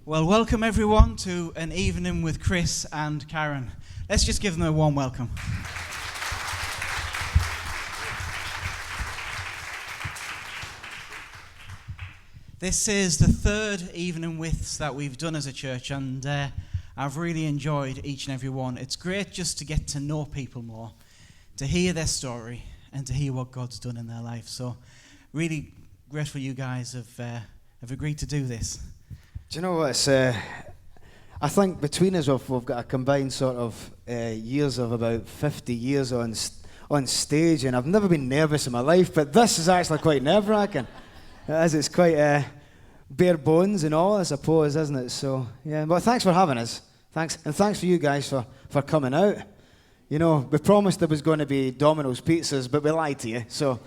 Well, welcome everyone to an evening with Chris and Karen. Let's just give them a warm welcome. This is the third evening withs that we've done as a church, and I've really enjoyed each and every one. It's great just to get to know people more, to hear their story, and to hear what God's done in their life. So, really grateful you guys have agreed to do this. Do you know what? I think between us we've got a combined sort of years of about 50 years on stage, and I've never been nervous in my life, but this is actually quite nerve-wracking. As it's quite bare bones and all, I suppose, isn't it? So, yeah. But thanks for having us. Thanks. And thanks for you guys for coming out. You know, we promised there was going to be Domino's pizzas, but we lied to you. So,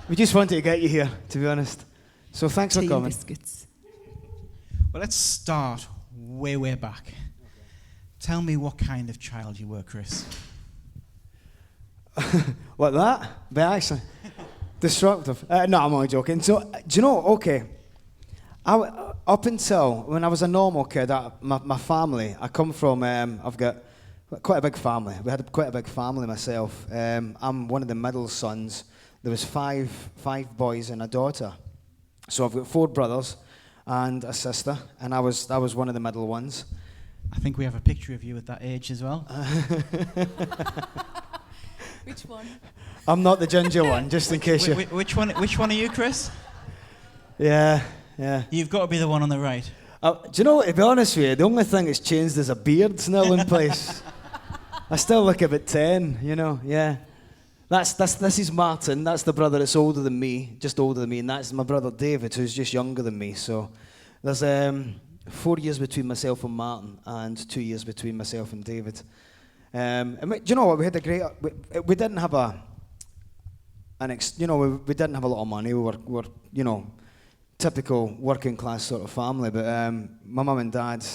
we just wanted to get you here, to be honest. So, thanks for coming. Biscuits. Well, let's start way back. Okay. Tell me what kind of child you were, Chris. What, that? But actually, disruptive. No, I'm only joking. So, do you know, okay, up until when I was a normal kid, my family, I come from, I've got quite a big family. We had quite a big family myself. I'm one of the middle sons. There was five boys and a daughter. So I've got 4 brothers and a sister, and I was one of the middle ones. I think we have a picture of you at that age as well. Which one? I'm not the ginger one, just in case you... Which one are you, Chris? Yeah. You've got to be the one on the right. Do you know what, to be honest with you, the only thing that's changed is a beard still in place. I still look about 10, you know, yeah. This is Martin, that's the brother that's older than me, just older than me, and that's my brother David, who's just younger than me. So there's 4 years between myself and Martin, and 2 years between myself and David. And do you know what, we had a great, we didn't have we didn't have a lot of money. We were you know, typical working class sort of family, but my mum and dad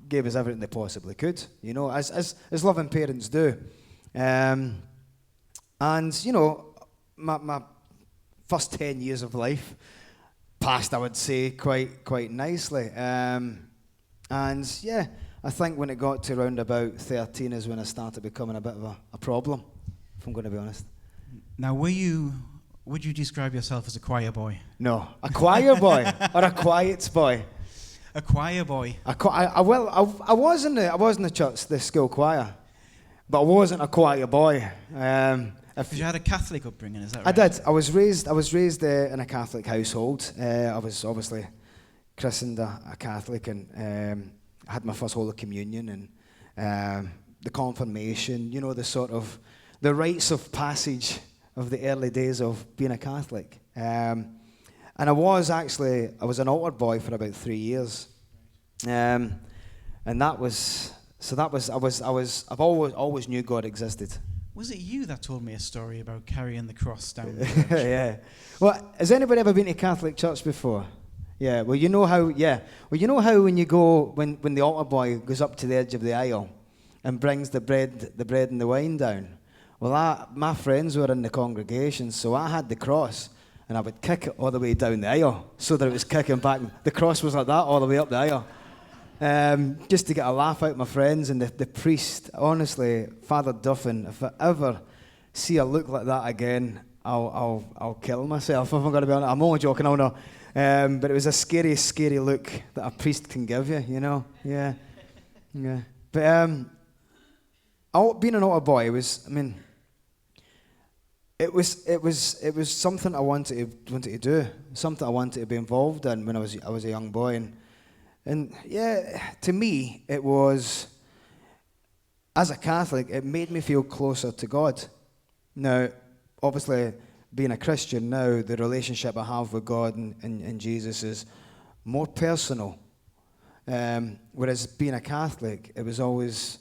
gave us everything they possibly could, you know, as loving parents do. And, you know, my first 10 years of life passed, I would say, quite nicely. And, yeah, I think when it got to around about 13 is when I started becoming a bit of a problem, if I'm going to be honest. Now, would you describe yourself as a choir boy? No. A choir boy or a quiet boy? A choir boy. I was in the church, the school choir, but I wasn't a choir boy. Because you had a Catholic upbringing, is that right? I did. I was raised in a Catholic household. I was obviously christened a Catholic, and I had my first Holy Communion and the confirmation. You know, the rites of passage of the early days of being a Catholic. And I was an altar boy for about 3 years. And I've always knew God existed. Was it you that told me a story about carrying the cross down the church? Yeah. Well, has anybody ever been to Catholic church before? Yeah. Well, you know how when you go, when the altar boy goes up to the edge of the aisle and brings the bread and the wine down. Well, my friends were in the congregation, so I had the cross, and I would kick it all the way down the aisle so that it was kicking back. The cross was like that all the way up the aisle. Just to get a laugh out of my friends, and the priest, honestly, Father Duffin, if I ever see a look like that again, I'll kill myself, if I'm going to be honest. I'm only joking, I know. But it was a scary, scary look that a priest can give you, you know? Yeah. But being an altar boy, it was something I wanted to do, something I wanted to be involved in when I was a young boy. And yeah, to me, it was, as a Catholic, it made me feel closer to God. Now, obviously, being a Christian now, the relationship I have with God and Jesus is more personal. Whereas being a Catholic, it was always,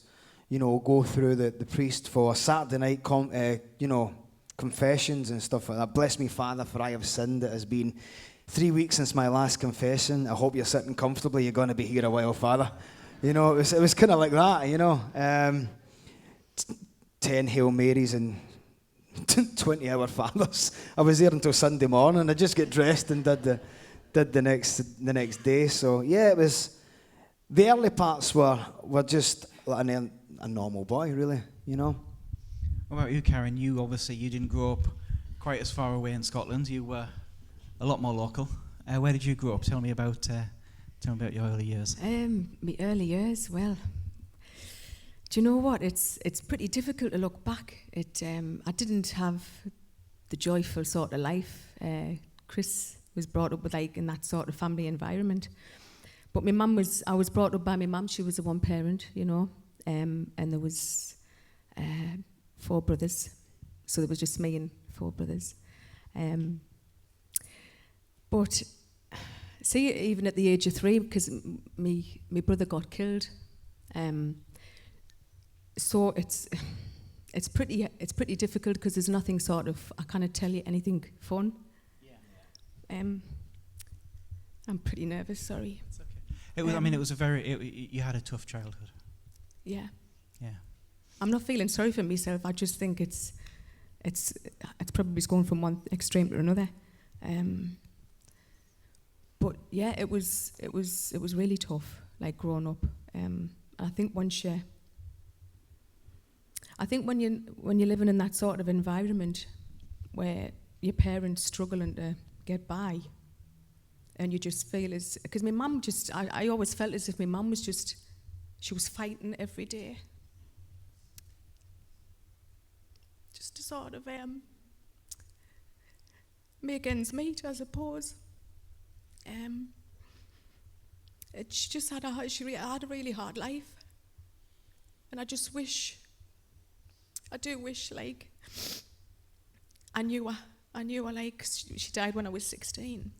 you know, go through the priest for Saturday night, confessions and stuff like that. Bless me, Father, for I have sinned. It has been 3 weeks since my last confession. I hope you're sitting comfortably. You're going to be here a while, Father. You know, it was kind of like that, you know. 10 Hail Marys and 20 Our Fathers. I was there until Sunday morning. I just get dressed and did did the next day. So yeah, it was. The early parts were just like a normal boy, really. You know. What about you, Karen? You didn't grow up quite as far away in Scotland. You were a lot more local. Where did you grow up? Tell me about your early years. My early years, well, do you know what? It's pretty difficult to look back. I didn't have the joyful sort of life. Chris was brought up with in that sort of family environment. But I was brought up by my mum. She was a one parent, you know, and there was 4 brothers. So there was just me and 4 brothers. But see, even at the age of 3, because my brother got killed, so it's pretty difficult because there's nothing sort of, I can't tell you anything fun. Yeah. I'm pretty nervous. Sorry. It's okay. You had a tough childhood. Yeah. Yeah. I'm not feeling sorry for myself. I just think it's probably going from one extreme to another. But yeah, it was really tough, like growing up. I think when you're living in that sort of environment where your parents struggling to get by, and you just feel because my mum I always felt as if my mum she was fighting every day, just to sort of make ends meet, I suppose. She just had a really hard life, and I do wish like I knew her like she died when I was 16,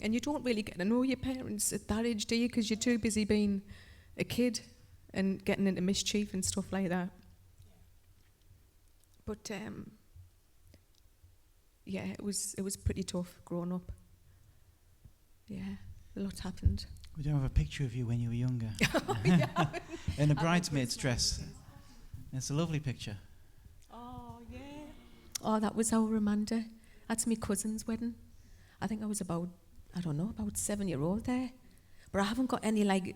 and you don't really get to know your parents at that age, do you? Because you're too busy being a kid and getting into mischief and stuff like that. But yeah, it was pretty tough growing up. Yeah, a lot happened. We don't have a picture of you when you were younger. Oh, yeah. In a bridesmaid's dress. It's a lovely picture. Oh, yeah. Oh, that was our Amanda. That's my cousin's wedding. I think I was about 7-year-old there. But I haven't got any like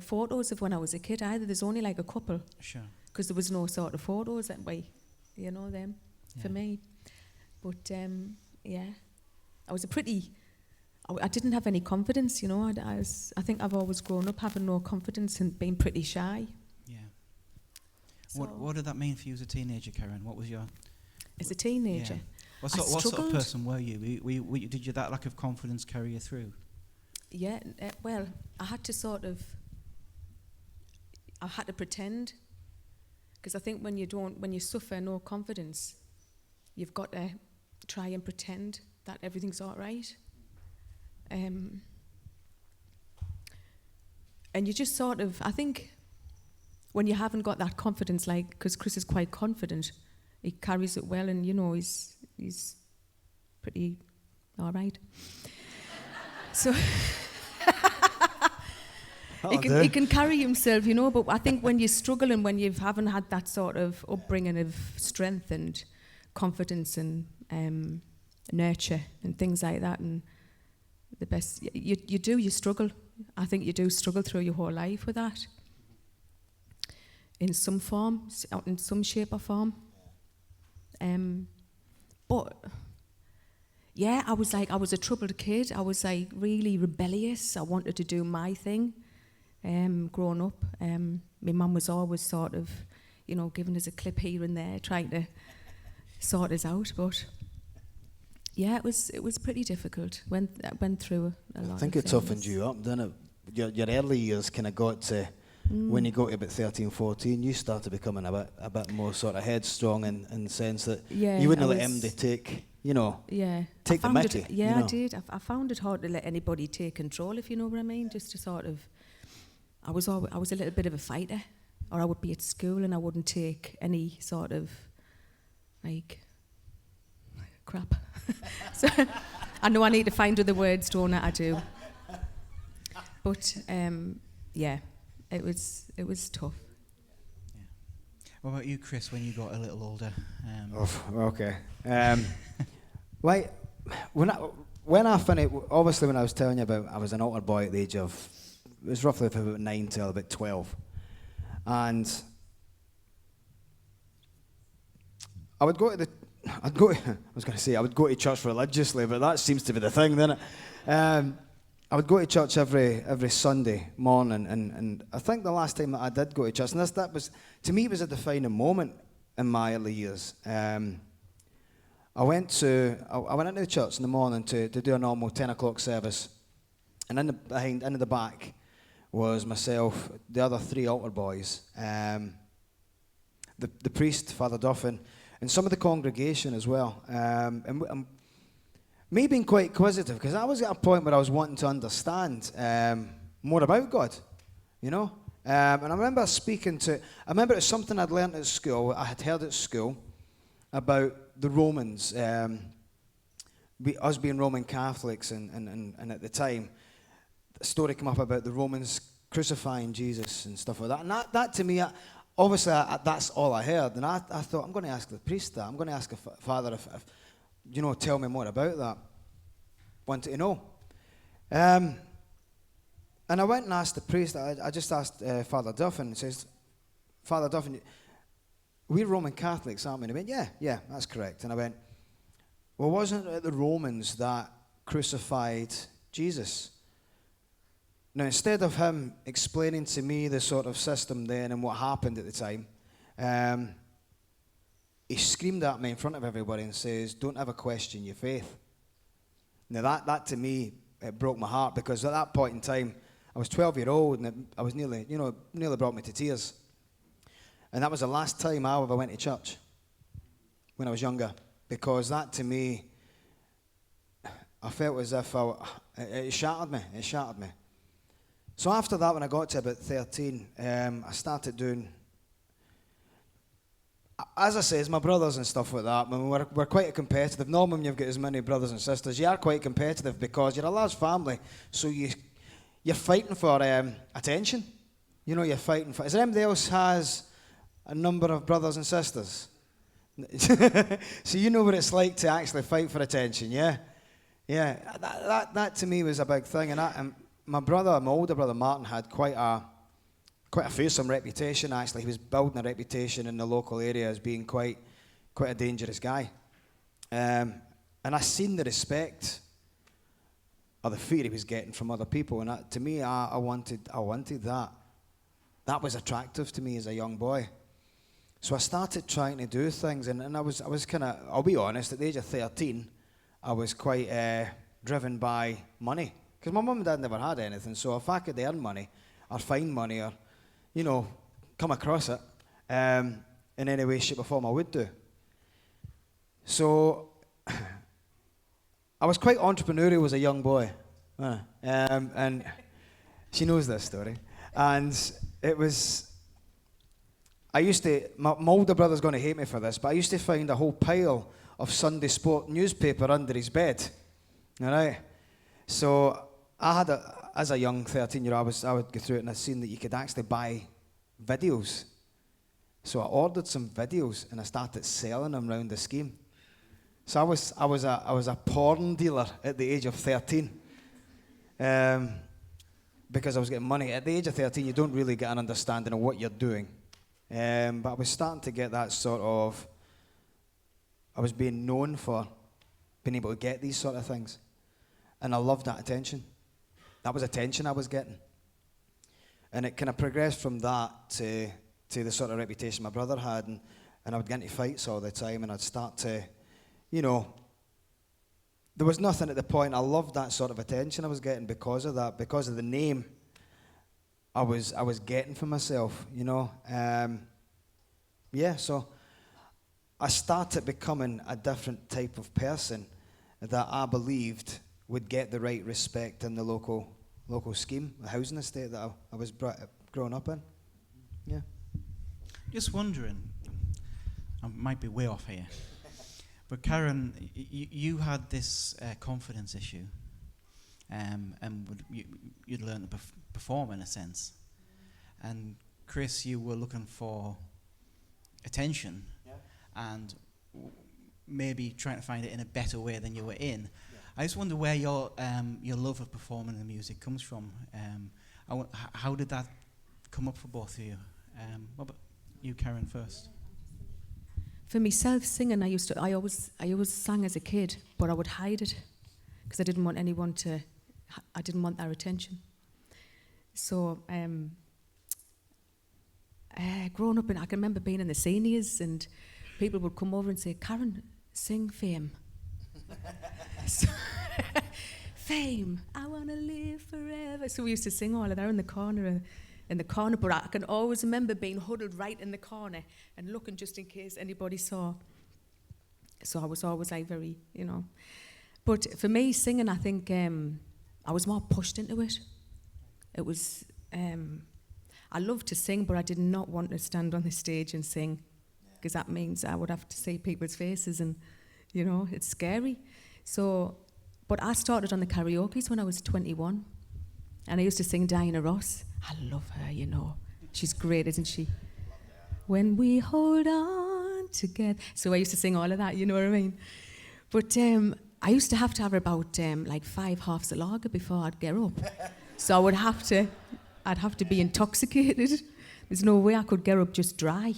photos of when I was a kid either. There's only like a couple. Sure. Because there was no sort of photos that way, you know, them, for me. But, yeah, I didn't have any confidence, you know. I think I've always grown up having no confidence and being pretty shy. Yeah. So What did that mean for you as a teenager, Karen? What was your... As a teenager? Yeah. What sort of person were you? Did that lack of confidence carry you through? Yeah, well, I had to pretend. Because I think when you suffer no confidence, you've got to try and pretend that everything's all right. And you just sort of, I think, when you haven't got that confidence, like, because Chris is quite confident, he carries it well, and, you know, he's pretty all right. So... He can carry himself, you know, but I think when you struggle and when you haven't had that sort of upbringing of strength and confidence and nurture and things like that, and the best, you struggle. I think you do struggle through your whole life with that in some form, in some shape or form. But yeah, I was a troubled kid. I was like really rebellious. I wanted to do my thing. Growing up, my mum was always sort of, you know, giving us a clip here and there, trying to sort us out. But yeah, it was pretty difficult. Went through a lot. I think of it things. toughened you up, didn't it? Your early years kind of got to when you got to about 13, 14, you started becoming a bit more sort of headstrong in the sense that you wouldn't let him take, you know, take the mickey. Yeah, you know? I did. I found it hard to let anybody take control, if you know what I mean. Just to sort of, I was a little bit of a fighter, or I would be at school and I wouldn't take any sort of like crap. So I know I need to find other words, don't I? I do. But yeah, it was tough. Yeah. What about you, Chris? When you got a little older? Okay. Why? when I finished, obviously when I was telling you about, I was an altar boy at the age of, it was roughly from about 9 till about 12. And I would go to I would go to church religiously, but that seems to be the thing, doesn't it? I would go to church every Sunday morning, and I think the last time that I did go to church, and that was, to me, it was a defining moment in my early years. I went into the church in the morning to do a normal 10 o'clock service, and in the back was myself, the other 3 altar boys, the priest, Father Duffin, and some of the congregation as well. And me being quite inquisitive, because I was at a point where I was wanting to understand more about God, you know. And I remember it was something I'd learned at school, I had heard at school, about the Romans, us being Roman Catholics, and at the time, the story came up about the Romans crucifying Jesus and stuff like that. And that to me, obviously, that's all I heard. And I thought, I'm going to ask the priest that. I'm going to ask the father if tell me more about that. Wanted to know. And I went and asked the priest. I just asked Father Duffin. And says, Father Duffin, we're Roman Catholics, aren't we? And he went, yeah, that's correct. And I went, well, wasn't it the Romans that crucified Jesus? Now, instead of him explaining to me the sort of system then and what happened at the time, he screamed at me in front of everybody and says, don't ever question your faith. Now, that to me, it broke my heart, because at that point in time, I was 12-year-old, and I was nearly brought me to tears. And that was the last time I ever went to church when I was younger, because that to me, I felt as if it shattered me. It shattered me. So after that, when I got to about 13, I started doing, as I say, it's my brothers and stuff like that. I mean, we're quite competitive. Normally when you've got as many brothers and sisters, you are quite competitive because you're a large family, so you're fighting for attention. You know, you're fighting for... Is there anybody else has a number of brothers and sisters? So you know what it's like to actually fight for attention, yeah? Yeah, that to me was a big thing. And my older brother Martin, had quite a fearsome reputation, actually. He was building a reputation in the local area as being quite a dangerous guy. And I seen the respect or the fear he was getting from other people, and to me, I wanted that. That was attractive to me as a young boy. So I started trying to do things, and I was kind of, I'll be honest, at the age of 13, I was quite driven by money. Because my mum and dad never had anything, so if I could earn money, or find money, or, come across it, in any way, shape or form, I would do. So, I was quite entrepreneurial as a young boy. And she knows this story. And it was... my older brother's going to hate me for this, but I used to find a whole pile of Sunday sport newspaper under his bed. All right? So I had as a young 13-year-old, I would go through it, and I seen that you could actually buy videos. So I ordered some videos, and I started selling them around the scheme. So I was a porn dealer at the age of 13. Because I was getting money. At the age of 13, you don't really get an understanding of what you're doing. But I was starting to get that sort of... I was being known for being able to get these sort of things. And I loved that attention. That was attention I was getting. And it kind of progressed from that to the sort of reputation my brother had. And I would get into fights all the time, and I'd start to, there was nothing at the point. I loved that sort of attention I was getting because of that, because of the name I was getting for myself, so I started becoming a different type of person that I believed would get the right respect in the local scheme, the housing estate that I was growing up in. Yeah. Just wondering, I might be way off here, but Karen, you had this confidence issue, and you'd learned to perform in a sense. And Chris, you were looking for attention, and maybe trying to find it in a better way than you were in. Yeah. I just wonder where your love of performing the music comes from. How did that come up for both of you? What about you, Karen, first? For myself, singing, I always sang as a kid, but I would hide it because I didn't want anyone to. I didn't want their attention. So, growing up, I can remember being in the seniors, and people would come over and say, "Karen, sing Fame." So, Fame, I want to live forever. So we used to sing all of that in the corner, but I can always remember being huddled right in the corner and looking just in case anybody saw. So I was always like very, But for me, singing, I think I was more pushed into it. It was, I loved to sing, but I did not want to stand on the stage and sing, because that means I would have to see people's faces, and, it's scary. So, but I started on the karaoke's when I was 21, and I used to sing Diana Ross. I love her, She's great, isn't she? When we hold on together. So I used to sing all of that, you know what I mean? But I used to have about like 5 halves of lager before I'd get up. So I'd have to be intoxicated. There's no way I could get up just dry.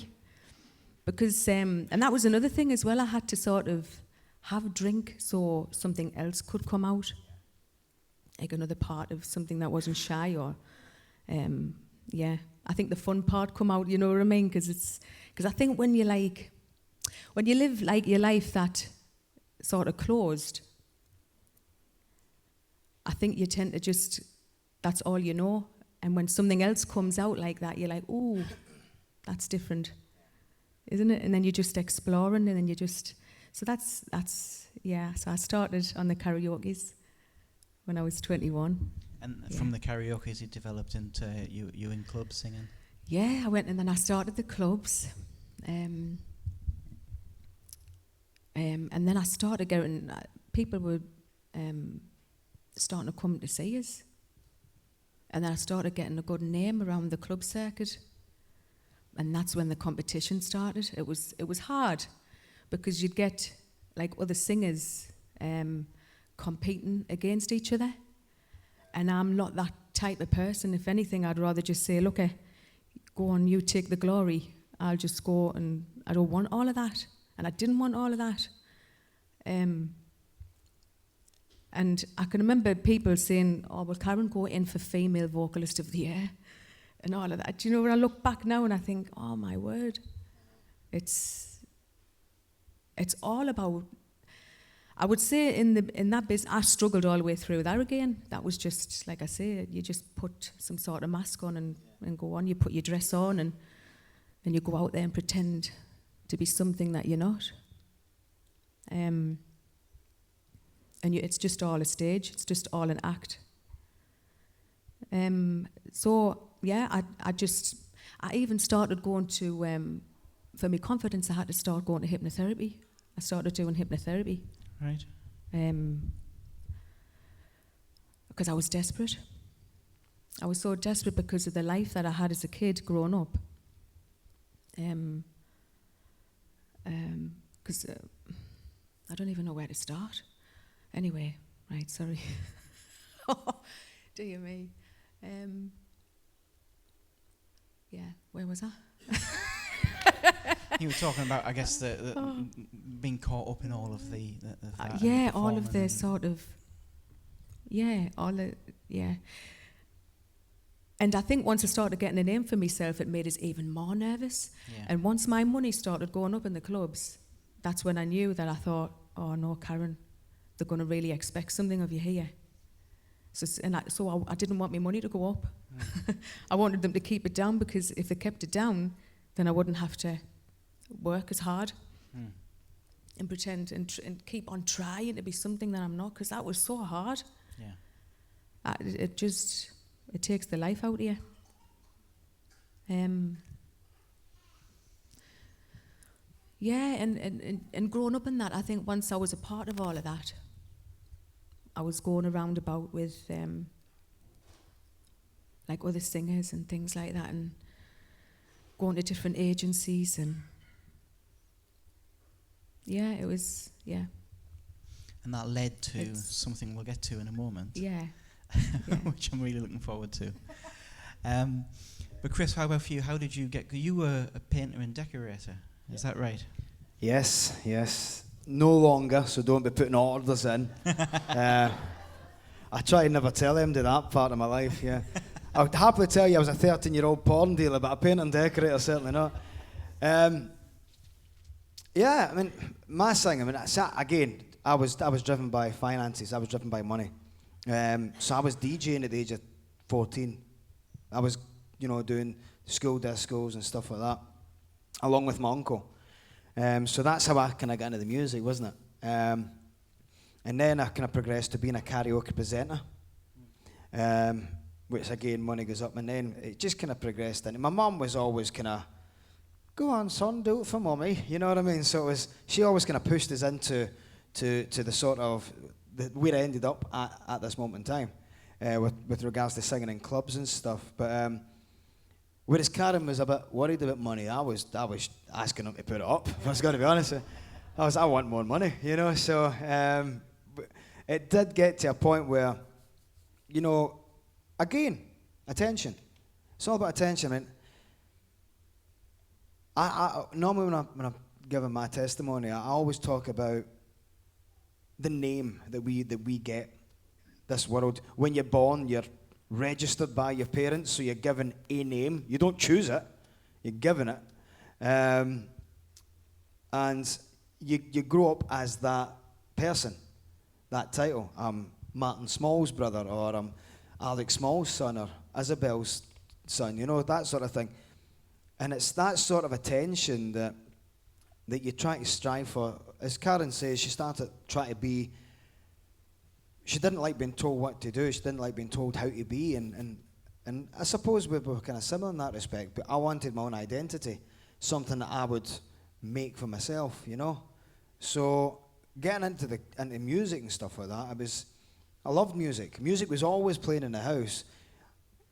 Because, and that was another thing as well, I had to sort of have a drink so something else could come out. Like another part of something that wasn't shy, or, I think the fun part come out, you know what I mean? Because I think when you live like your life that sort of closed, I think you tend to just, that's all you know. And when something else comes out like that, you're like, ooh, that's different, isn't it? And then you're just exploring, and then you just, so that's so I started on the karaoke's when I was 21. And from the karaoke's, it developed into you in clubs singing? Yeah, I went and then I started the clubs. And then I started getting, people were starting to come to see us. And then I started getting a good name around the club circuit. And that's when the competition started. It was hard, because you'd get like other singers competing against each other. And I'm not that type of person. If anything, I'd rather just say, look, go on, you take the glory. I'll just go, and I don't want all of that. And I didn't want all of that. And I can remember people saying, oh, well, Karen, go in for Female Vocalist of the Year and all of that. Do you know, when I look back now and I think, oh, my word, it's all about, I would say in that business, I struggled all the way through that again. That was just, like I say, you just put some sort of mask on and go on. You put your dress on and you go out there and pretend to be something that you're not. And it's just all a stage. It's just all an act. So, yeah, I even started going to, for my confidence, I had to start going to hypnotherapy. I started doing hypnotherapy. Right. Because I was desperate. I was so desperate because of the life that I had as a kid growing up. Because I don't even know where to start. Anyway, right, sorry. Dear me. Yeah, where was I? You were talking about, I guess, the being caught up in all of the that yeah, all of the sort of, yeah, yeah. And I think once I started getting a name for myself, it made us even more nervous. Yeah. And once my money started going up in the clubs, that's when I knew that I thought, oh no, Karen, they're going to really expect something of you here. So I didn't want my money to go up. Mm. I wanted them to keep it down, because if they kept it down, then I wouldn't have to work as hard and pretend and keep on trying to be something that I'm not, because that was so hard. Yeah. It takes the life out of you. Yeah, and growing up in that, I think once I was a part of all of that, I was going around about with like other singers and things like that, and going to different agencies, and yeah, it was, yeah. And that led to something we'll get to in a moment. Yeah. Which I'm really looking forward to. But Chris, how about for you? How did you get... You were a painter and decorator. Is that right? Yes. No longer, so don't be putting orders in. I try to never tell them to that part of my life, yeah. I would happily tell you I was a 13-year-old porn dealer, but a painter and decorator, certainly not. Yeah, I mean, my thing, I mean, again, I was driven by finances. I was driven by money. So I was DJing at the age of 14. I was, doing school discos and stuff like that, along with my uncle. So that's how I kind of got into the music, wasn't it? And then I kind of progressed to being a karaoke presenter, which again, money goes up. And then it just kind of progressed. And my mum was always kind of, go on, son, do it for mummy. You know what I mean? So she always kind of pushed us into the sort of where I ended up at this moment in time, with regards to singing in clubs and stuff. But whereas Karen was a bit worried about money, I was asking him to put it up. I was going to be honest. I want more money, So it did get to a point where, again, attention. It's all about attention. I mean, I normally when I'm giving my testimony, I always talk about the name that we get this world. When you're born, you're registered by your parents, so you're given a name. You don't choose it, you're given it. And you grow up as that person, that title. I'm Martin Small's brother, or I'm Alex Small's son, or Isabel's son, that sort of thing. And it's that sort of attention that you try to strive for. As Karen says, she started trying to be... She didn't like being told what to do. She didn't like being told how to be. And I suppose we were kind of similar in that respect. But I wanted my own identity, something that I would make for myself, So getting into music and stuff like that, I loved music. Music was always playing in the house.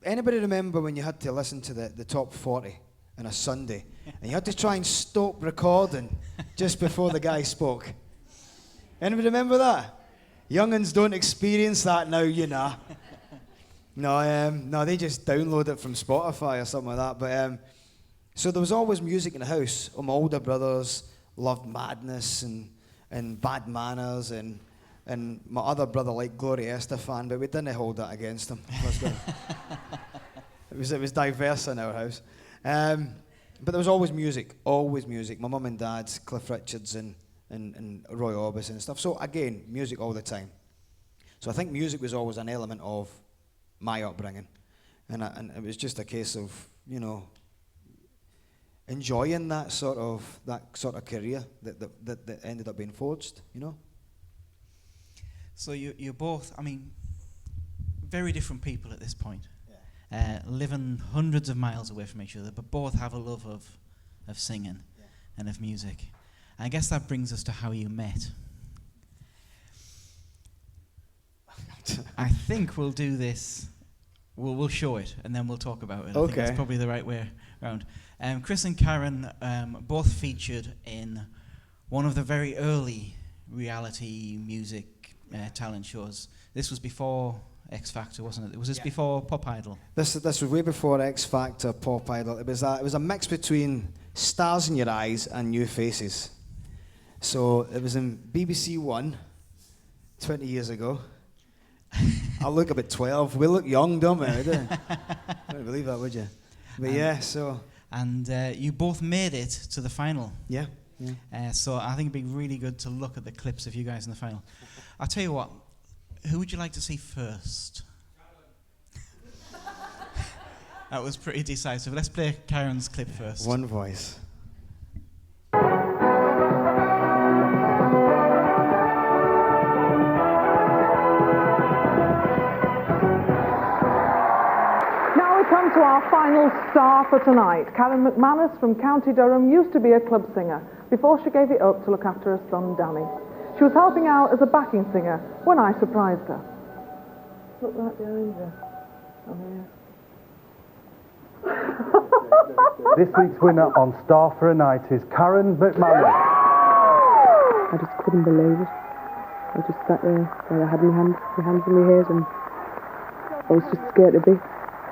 Anybody remember when you had to listen to the top 40 on a Sunday, and you had to try and stop recording just before the guy spoke? Anybody remember that? Young'uns don't experience that now, No, they just download it from Spotify or something like that. But so there was always music in the house. My older brothers loved Madness and Bad Manners, and my other brother liked Gloria Estefan, but we didn't hold that against him. It was diverse in our house. But there was always music. My mum and dad's, Cliff Richards and Roy Orbison and stuff. So again, music all the time. So I think music was always an element of my upbringing, and it was just a case of enjoying that sort of career that ended up being forged. So you're both, very different people at this point. Living hundreds of miles away from each other, but both have a love of singing and of music. And I guess that brings us to how you met. I think we'll do this. We'll show it, and then we'll talk about it. I think that's probably the right way around. Chris and Karen both featured in one of the very early reality music talent shows. This was before X Factor, wasn't it? Was this before Pop Idol? This was way before X Factor, Pop Idol. It was a mix between Stars in Your Eyes and New Faces. So it was in BBC One 20 years ago. I look about 12. We look young, don't we? Don't believe that, would you? But so... And you both made it to the final. Yeah. So I think it'd be really good to look at the clips of you guys in the final. I'll tell you what, who would you like to see first? That was pretty decisive. Let's play Karen's clip first. One voice. To our final star for tonight. Karen McManus from County Durham used to be a club singer before she gave it up to look after her son Danny. She was helping out as a backing singer when I surprised her. Look right behind you. Oh, This week's winner on Star for a Night is Karen McManus. I just couldn't believe it. I just sat there while I had my hands in my head, and I was just scared to bits.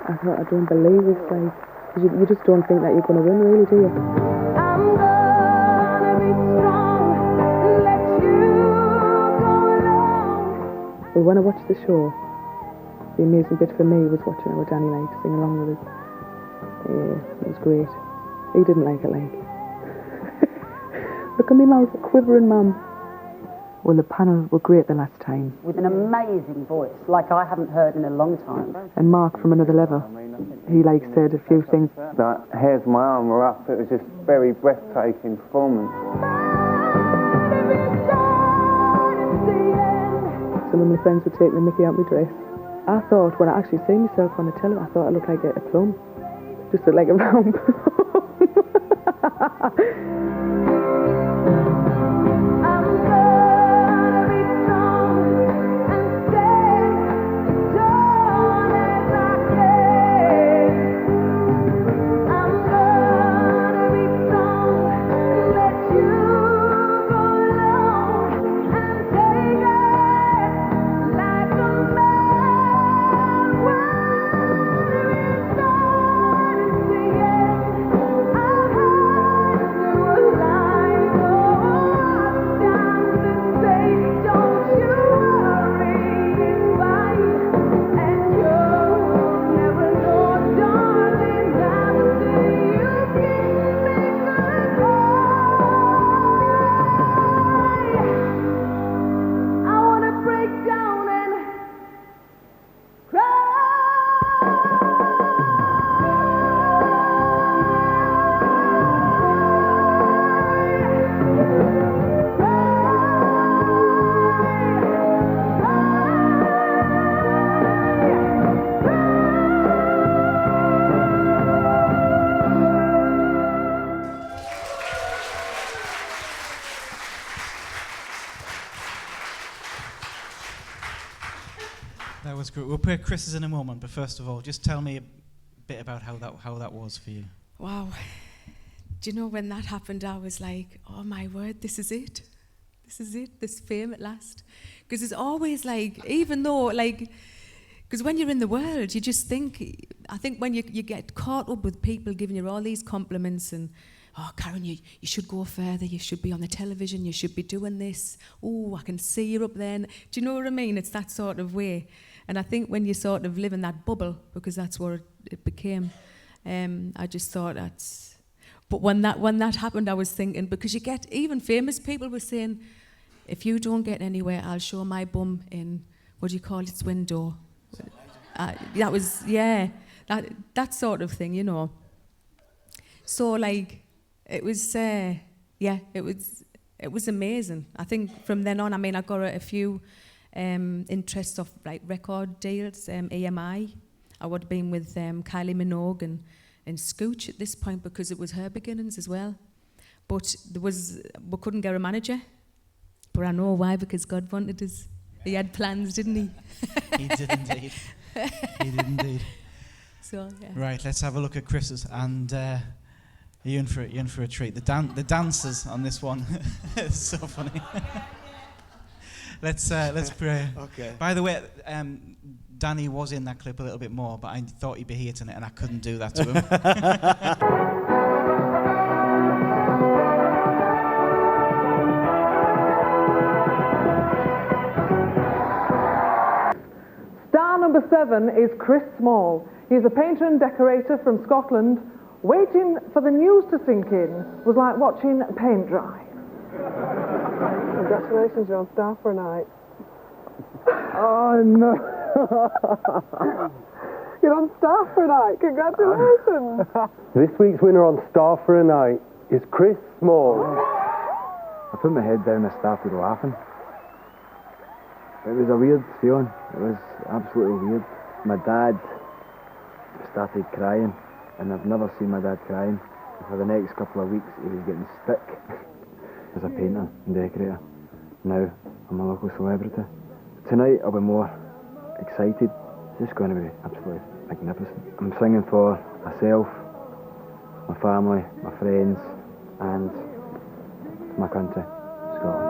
I thought, I don't believe this, like, 'cause you just don't think that you're going to win, really, do you? I'm gonna be strong, let you go along. Well, when I watched the show, the amazing bit for me was watching our Danny like sing along with us. Yeah, it was great. He didn't like it, like. Look at me mouth quivering, Mum. Well, the panel were great the last time. With an amazing voice, like I haven't heard in a long time. And Mark from Another Level, he like said a few things. The hairs on my arm were up. It was just very breathtaking performance. Some of my friends were taking the mickey out my dress. I thought, when I actually seen myself on the telly, I thought I looked like a plum. Just looked like a round plum. That was great. We'll play Chris's in a moment, but first of all, just tell me a bit about how that was for you. Wow. Do you know, when that happened, I was like, oh my word, this is it. This is it, this fame at last. Because it's always like, even though, like, because when you're in the world, you just think, I think when you get caught up with people giving you all these compliments and, oh, Karen, you should go further, you should be on the television, you should be doing this. Oh, I can see you up there. Do you know what I mean? It's that sort of way. And I think when you sort of live in that bubble, because that's what it became, I just thought that's... But when that happened, I was thinking, because you get, even famous people were saying, if you don't get anywhere, I'll show my bum in, what do you call its window? That was, yeah, that sort of thing, you know. So, like, it was, it was amazing. I think from then on, I mean, I got a few interests of, like, record deals, EMI. I would have been with Kylie Minogue and Scooch at this point, because it was her beginnings as well. But we couldn't get a manager. But I know why, because God wanted us. He had plans, didn't he? He did indeed. He did indeed. So, yeah. Right, let's have a look at Chris's, and you're in for a treat. The dancers on this one, it's so funny. Let's pray. Okay. By the way, Danny was in that clip a little bit more, but I thought he'd be here tonight, and I couldn't do that to him. Star number 7 is Chris Small. He's a painter and decorator from Scotland. Waiting for the news to sink in was like watching paint dry. Congratulations, you're on Star for a night. Oh, no. You're on Star for a night. Congratulations. This week's winner on Star for a Night is Chris Small. I put my head down and started laughing. It was a weird feeling. It was absolutely weird. My dad started crying, and I've never seen my dad crying. For the next couple of weeks, he was getting sick. As a painter and decorator. Now, I'm a local celebrity. Tonight, I'll be more excited. It's just going to be absolutely magnificent. I'm singing for myself, my family, my friends, and my country, Scotland.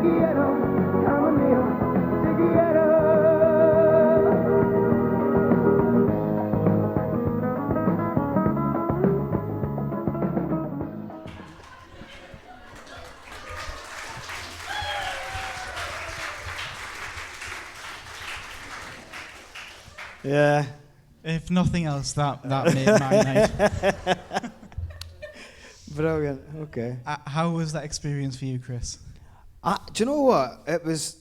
quiero, amor mío, te quiero. Yeah. If nothing else, that made my night. Brilliant. Okay. How was that experience for you, Chris? Do you know what? It was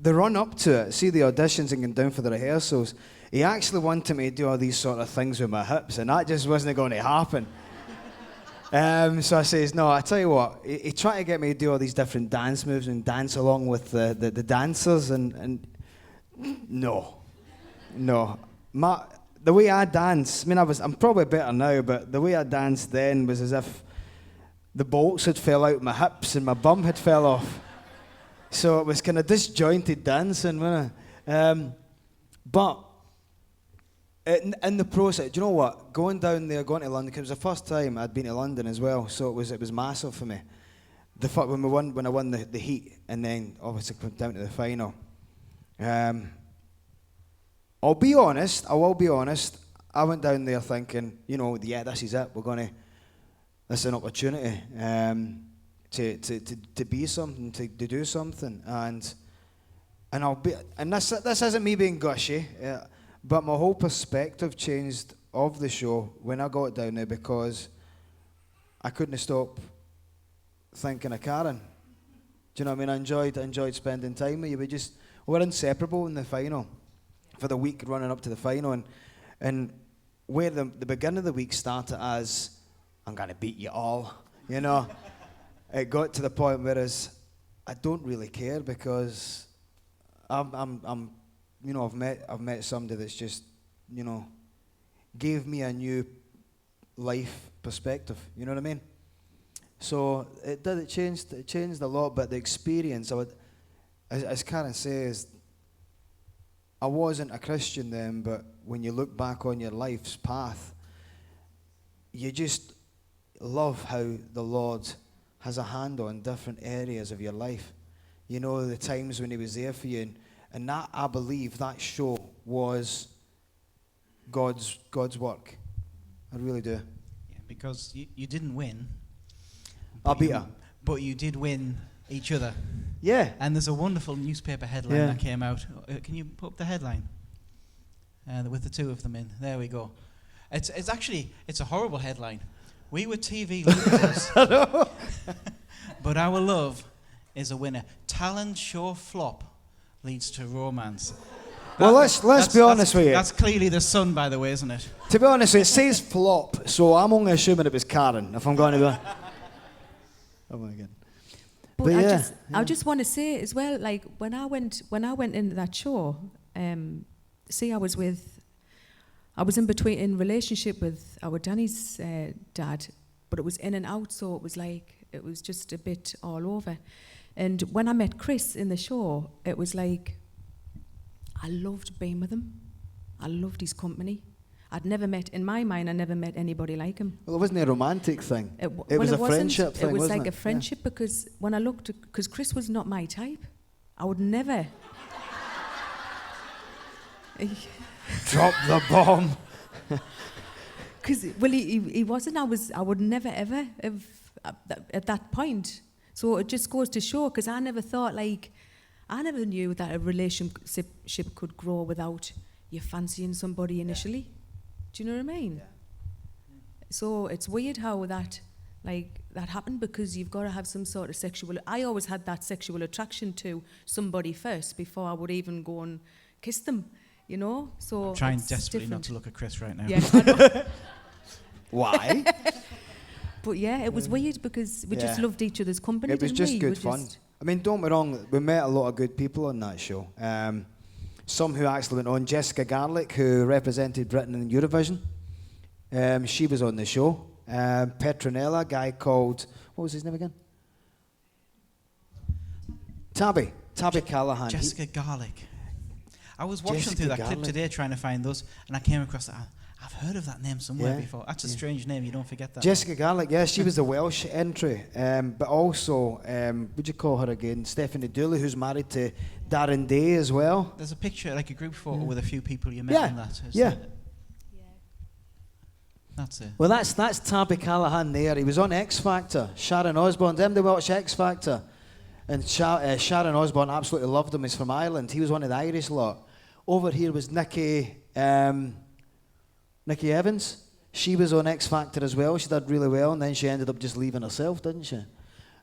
the run up to it. See the auditions and going down for the rehearsals. He actually wanted me to do all these sort of things with my hips, and that just wasn't going to happen. So I says, no, I tell you what, he tried to get me to do all these different dance moves and dance along with the dancers, and no. The way I dance, I mean, I'm probably better now, but the way I danced then was as if the bolts had fell out my hips and my bum had fell off. So it was kind of disjointed dancing, wasn't it? But in the process, do you know what? Going down there, going to London, because it was the first time I'd been to London as well, so it was massive for me. When I won the heat, and then obviously come down to the final. I will be honest, I went down there thinking, yeah, this is it. This is an opportunity to be something, to do something, and this isn't me being gushy, but my whole perspective changed of the show when I got down there, because I couldn't stop thinking of Karen. Do you know what I mean? I enjoyed spending time with you. We were inseparable in the final. For the week running up to the final, and where the beginning of the week started as, I'm going to beat you all, it got to the point where I don't really care, because I've met somebody that's just, gave me a new life perspective, you know what I mean? So it changed a lot, but the experience, as Karen says, I wasn't a Christian then, but when you look back on your life's path, you just love how the Lord has a hand on different areas of your life. The times when he was there for you. And that, I believe, that show was God's work. I really do. Yeah, because you didn't win. I beat her. But you did win each other. Yeah. And there's a wonderful newspaper headline that came out. Can you put up the headline? With the two of them in. There we go. It's a horrible headline. We were TV losers. But our love is a winner. Talent show flop leads to romance. Well, let's be honest with you. That's clearly the Sun, by the way, isn't it? To be honest, it says flop, so I'm only assuming it was Karen, if I'm going to go. Oh my God. But I just want to say as well, like when I went into that show, see, I was in relationship with our Danny's dad, but it was in and out, so it was just a bit all over. And when I met Chris in the show, it was like I loved being with him. I loved his company. I never met anybody like him. Well, it wasn't a romantic thing. It was a friendship thing, It was wasn't like a friendship, because when I looked, because Chris was not my type. I would never. Drop the bomb. Because, he wasn't. I would never ever have at that point. So it just goes to show, because I never knew that a relationship could grow without you fancying somebody initially. Do you know what I mean? Yeah. So it's weird how that happened, because you've got to have some sort of sexual... I always had that sexual attraction to somebody first before I would even go and kiss them, So I'm trying desperately not to look at Chris right now. Yeah, I know. Why? But yeah, it was weird, because we just loved each other's company. It was just good fun. I mean, don't get me wrong, we met a lot of good people on that show. Some who actually went on. Jessica Garlick, who represented Britain in Eurovision. She was on the show. Petronella, a guy called... What was his name again? Tabby Callahan. Jessica Garlick. I was watching through that clip today trying to find those, and I came across that. I've heard of that name somewhere Yeah, before. That's a yeah. strange name. You don't forget that. Jessica Garlick, yeah, she was the Welsh entry. But also, would you call her again? Stephanie Dooley, who's married to Darren Day as well. There's a picture, like a group photo with a few people you met Yeah, on that. Is yeah. that- That's it. Well, that's Tabby Callahan there. He was on X Factor. Sharon Osbourne, them they watch X Factor. And Sharon Osbourne absolutely loved him. He's from Ireland. He was one of the Irish lot. Over here was Nikki Evans. She was on X Factor as well. She did really well, and then she ended up just leaving herself, didn't she?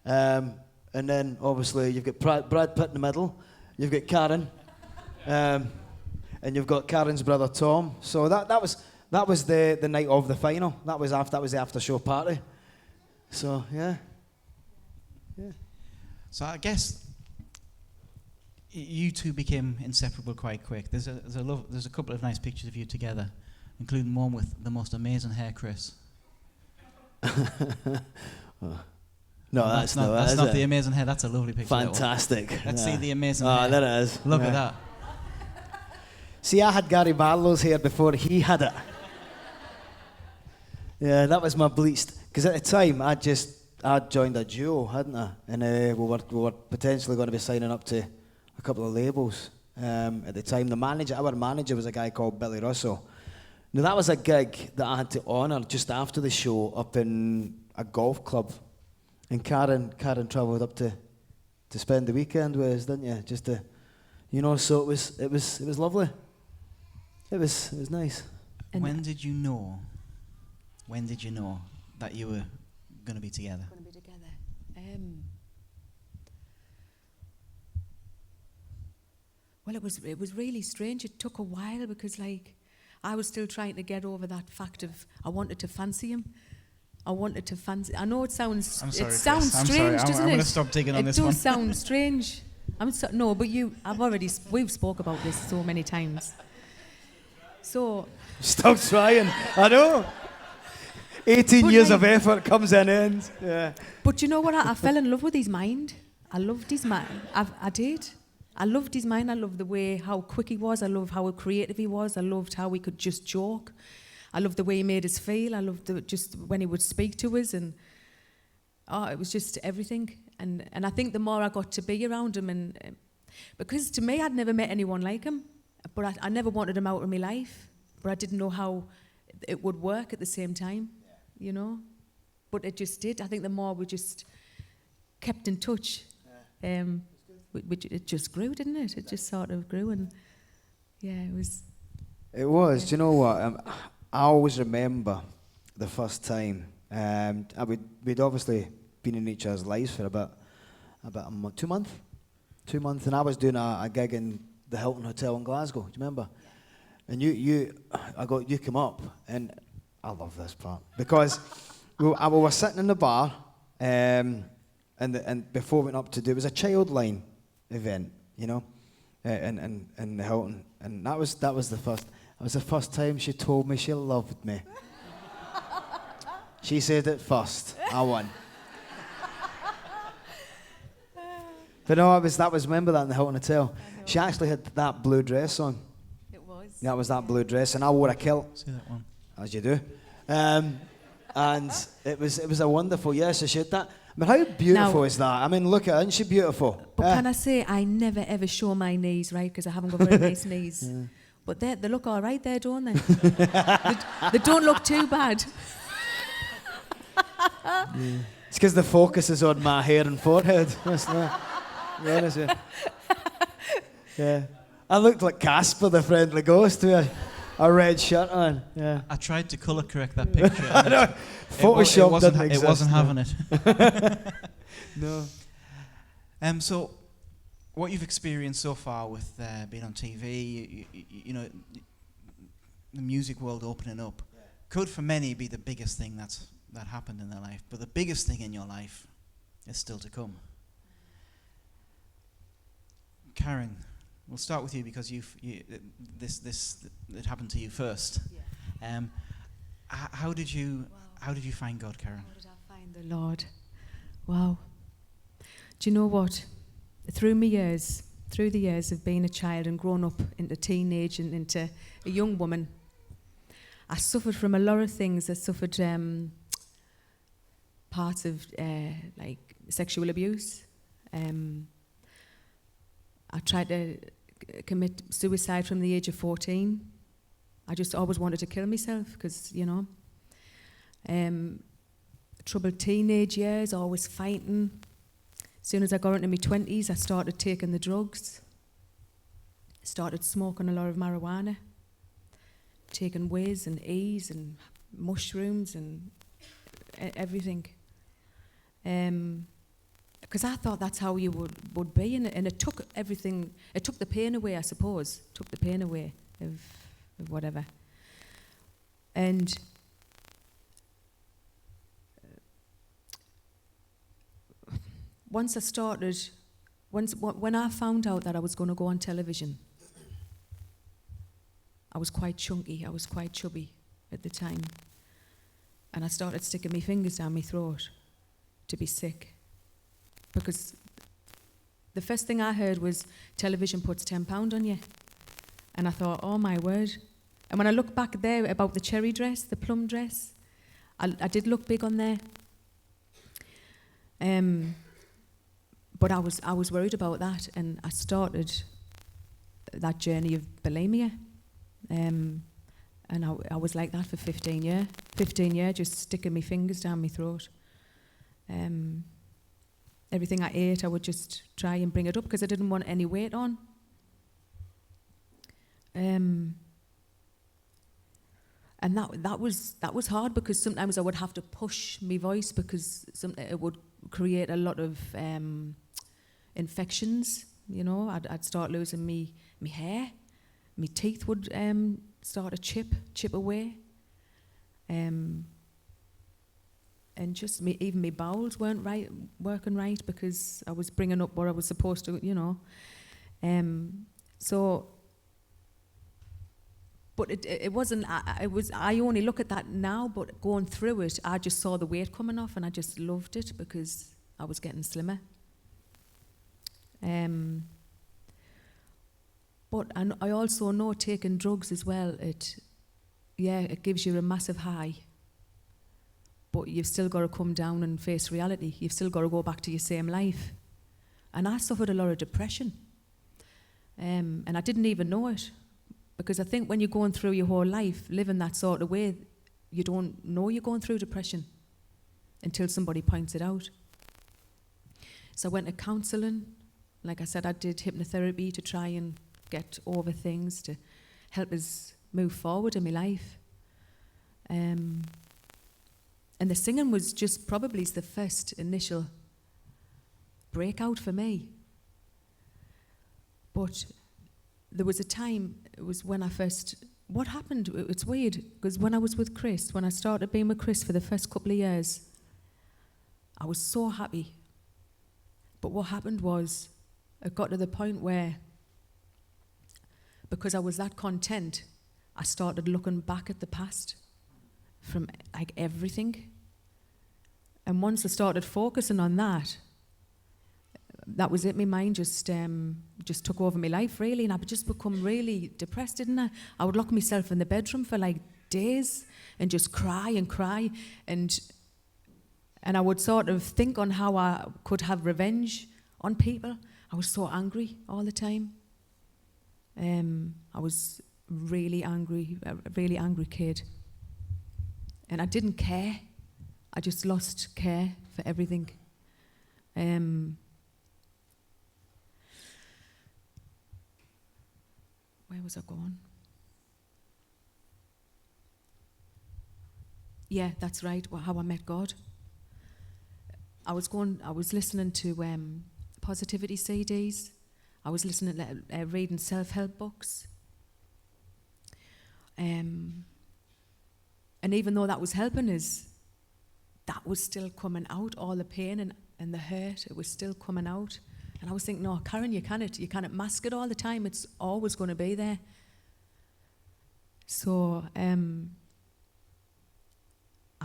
And then, obviously, you've got Brad Pitt in the middle. You've got Karen. And you've got Karen's brother, Tom. So that was the night of the final. That was the after show party. So, yeah. So I guess you two became inseparable quite quick. There's a couple of nice pictures of you together, including one with the most amazing hair, Chris. No, that's not the amazing hair. That's a lovely picture. Fantastic. Let's see the amazing hair. Oh, there it is. Look at that. See, I had Gary Barlow's hair before he had it. Yeah, that was my bleached. Because at the time, I'd joined a duo, hadn't I? And we were potentially going to be signing up to a couple of labels. At the time, our manager was a guy called Billy Russell. Now, that was a gig that I had to honour just after the show up in a golf club. And Karen travelled up to spend the weekend with us, didn't you? Just to, so it was lovely. It was nice. And when did you know that you were going to be together? Well, it was really strange. It took a while because, I was still trying to get over that fact of I wanted to fancy him. I know it sounds. I'm sorry, it sounds Chris. I'm strange, sorry. doesn't I'm it? going to stop digging on this It one. does sound strange. No, but we've spoke about this so many times. So. Stop trying. I know. 18 years of effort comes in end. Yeah. But you know what? I fell in love with his mind. I loved his mind. I did. I loved his mind. I loved how quick he was. I loved how creative he was. I loved how he could just joke. I loved the way he made us feel. I loved just when he would speak to us, and it was just everything. And I think the more I got to be around him, and because to me I'd never met anyone like him, but I never wanted him out of my life. But I didn't know how it would work at the same time, But it just did. I think the more we just kept in touch, it just grew, didn't it? It just sort of grew, and it was. It was. Do you know what? I always remember the first time. We'd obviously been in each other's lives for about a month, 2 months. 2 months, and I was doing a gig in the Hilton Hotel in Glasgow. Do you remember? And you come up, and I love this part because we were sitting in the bar, and before we went up to do, it was a Childline event, in the Hilton, and that was the first time she told me she loved me. She said it first. I won. But no, remember that in the Hilton Hotel. She actually had that blue dress on. That was that blue dress, and I wore a kilt. See that one? As you do. And it was a wonderful, so she had that. I mean, how beautiful is that? I mean, look at her, isn't she beautiful? But can I say, I never ever show my knees, right? Because I haven't got very nice knees. Yeah. But they look all right there, don't they? They don't look too bad. It's because the focus is on my hair and forehead. Yeah. I looked like Casper, the friendly ghost, with a red shirt on. Yeah. I tried to colour correct that picture. I know. Photoshop doesn't exist. It wasn't having it. No. So, what you've experienced so far with being on TV, the music world opening up, could for many be the biggest thing that happened in their life. But the biggest thing in your life is still to come. Karen, we'll start with you because it happened to you first. Yeah. How did you find God, Karen? How did I find the Lord? Wow. Do you know what? Through the years of being a child and growing up into teenage and into a young woman, I suffered from a lot of things. I suffered parts of like sexual abuse. I tried to commit suicide from the age of 14. I just always wanted to kill myself because, you know. Troubled teenage years, always fighting. As soon as I got into my 20s, I started taking the drugs. Started smoking a lot of marijuana. Taking whiz and E's and mushrooms and everything. Because I thought that's how you would be, and it took everything, it took the pain away, I suppose. Took the pain away of whatever. And when I found out that I was going to go on television, I was quite chunky, I was quite chubby at the time. And I started sticking my fingers down my throat to be sick. Because the first thing I heard was television puts £10 on you. And I thought, oh my word. And when I look back there about the cherry dress, the plum dress, I did look big on there. But I was worried about that, and I started that journey of bulimia. And I was like that for 15 years. 15 years, just sticking my fingers down my throat. Everything I ate, I would just try and bring it up because I didn't want any weight on. And that was hard because sometimes I would have to push my voice because it would create a lot of infections. You know, I'd start losing me hair, my teeth would start to chip away, and just even my bowels weren't working right because I was bringing up what I was supposed to, you know. But it wasn't. I only look at that now, but going through it, I just saw the weight coming off, and I just loved it because I was getting slimmer. But I also know taking drugs as well. It gives you a massive high. But you've still got to come down and face reality. You've still got to go back to your same life. And I suffered a lot of depression, and I didn't even know it. Because I think when you're going through your whole life, living that sort of way, you don't know you're going through depression until somebody points it out. So I went to counselling. Like I said, I did hypnotherapy to try and get over things, to help us move forward in my life. And the singing was just probably the first initial breakout for me. But there was a time, it was when what happened, it's weird, because when I was with Chris, when I started being with Chris for the first couple of years, I was so happy. But what happened was, it got to the point where, because I was that content, I started looking back at the past from like everything. And once I started focusing on that was it. My mind just took over my life, really, and I would just become really depressed, didn't I? I would lock myself in the bedroom for like days and just cry, and I would sort of think on how I could have revenge on people. I was so angry all the time. I was really angry, a really angry kid, and I didn't care. I just lost care for everything. Where was I going? Yeah, that's right, how I met God. I was listening to positivity CDs. I was listening to reading self-help books. And even though that was helping us, that was still coming out, all the pain and the hurt, it was still coming out. And I was thinking, no, Karen, you can't mask it all the time. It's always going to be there. So I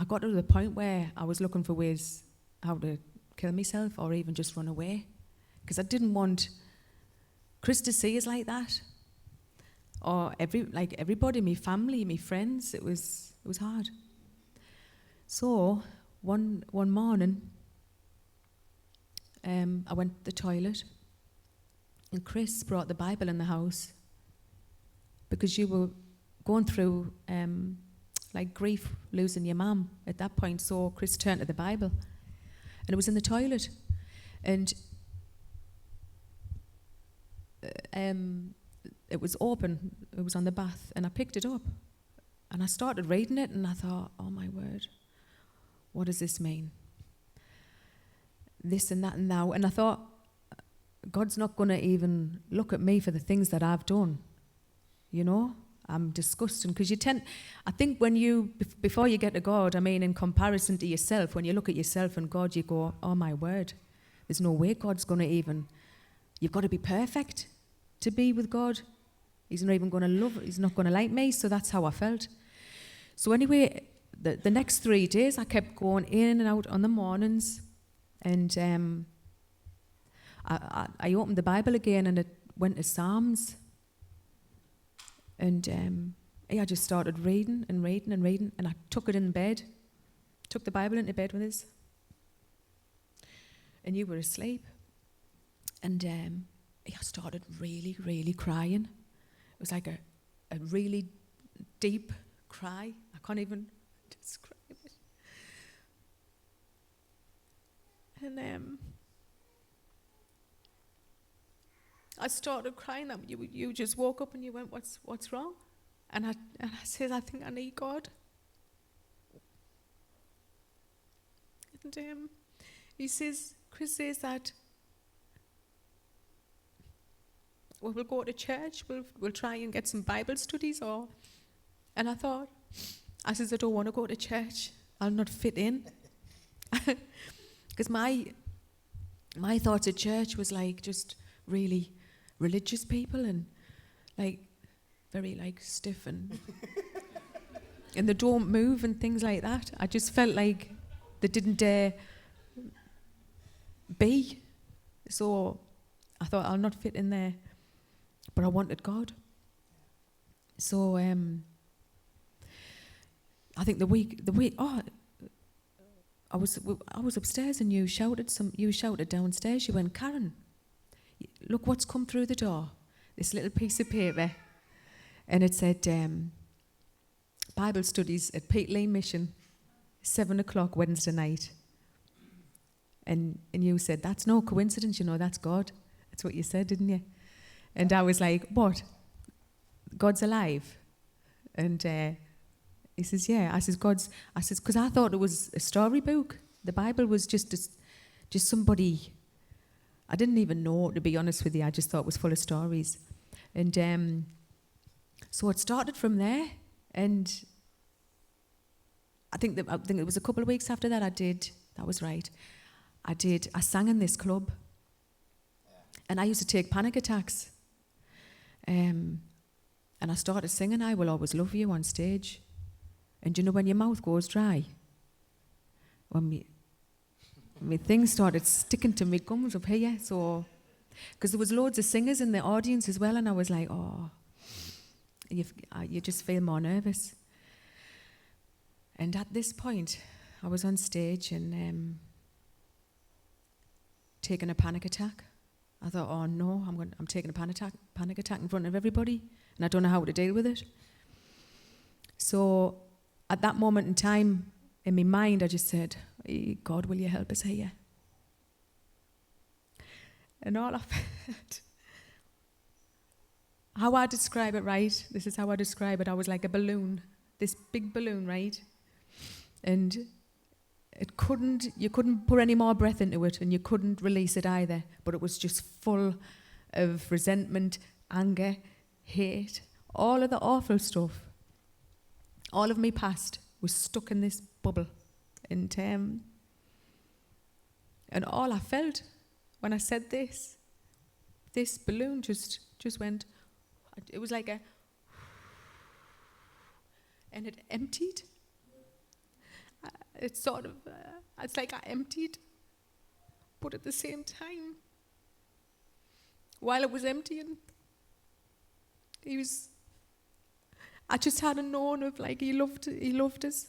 got to the point where I was looking for ways how to kill myself or even just run away. Because I didn't want Chris to see us like that. or everybody, my family, my friends. It was hard. So one morning, I went to the toilet, and Chris brought the Bible in the house because you were going through like grief, losing your mum at that point. So Chris turned to the Bible, and it was in the toilet, and it was open. It was on the bath, and I picked it up, and I started reading it, and I thought, oh my word, what does this mean? This and that and now. And I thought, God's not going to even look at me for the things that I've done. You know, I'm disgusting. Because I think when before you get to God, I mean, in comparison to yourself, when you look at yourself and God, you go, oh my word, there's no way God's going to even, you've got to be perfect to be with God. He's not even going to love, he's not going to like me. So that's how I felt. So anyway, the next 3 days, I kept going in and out on the mornings. And I opened the Bible again, and it went to Psalms. And I just started reading, and I took it in bed, took the Bible into bed with us. And you were asleep. And I started really, really crying. It was like a really deep cry. I can't even describe it. And I started crying. You just woke up and you went, "What's wrong?" And I said, "I think I need God." And Chris says that we'll go to church. We'll try and get some Bible studies, and I thought, I says, I don't want to go to church. I'll not fit in. Because my thoughts at church was like just really religious people and like very like stiff and they don't move and things like that. I just felt like they didn't dare be. So I thought I'll not fit in there. But I wanted God. So I think the week I was upstairs and you shouted downstairs. You went, "Karen, look what's come through the door." This little piece of paper, and it said Bible studies at Pete Lee Mission, 7:00 Wednesday night. And you said, "That's no coincidence, that's God." That's what you said, didn't you? And I was like, "What? God's alive?" And he says, "Yeah." I says, because I thought it was a storybook. The Bible was just somebody, I didn't even know, to be honest with you. I just thought it was full of stories. And so it started from there. And I think it was a couple of weeks after that I sang in this club. And I used to take panic attacks. And I started singing "I Will Always Love You" on stage. And when your mouth goes dry, when my things started sticking to my gums up here, so, because there was loads of singers in the audience as well, and I was like, oh, you just feel more nervous. And at this point, I was on stage and taking a panic attack. I thought, oh no, I'm taking a panic attack in front of everybody, and I don't know how to deal with it. So at that moment in time, in my mind, I just said, "Hey, God, will you help us here?" And all I felt, how I describe it, right? This is how I describe it. I was like a balloon, this big balloon, right? And you couldn't pour any more breath into it, and you couldn't release it either. But it was just full of resentment, anger, hate, all of the awful stuff. All of my past was stuck in this bubble. And all I felt when I said this balloon just went, it was like and it emptied. It's like I emptied, but at the same time, while it was emptying, he was I just had a known of like he loved us,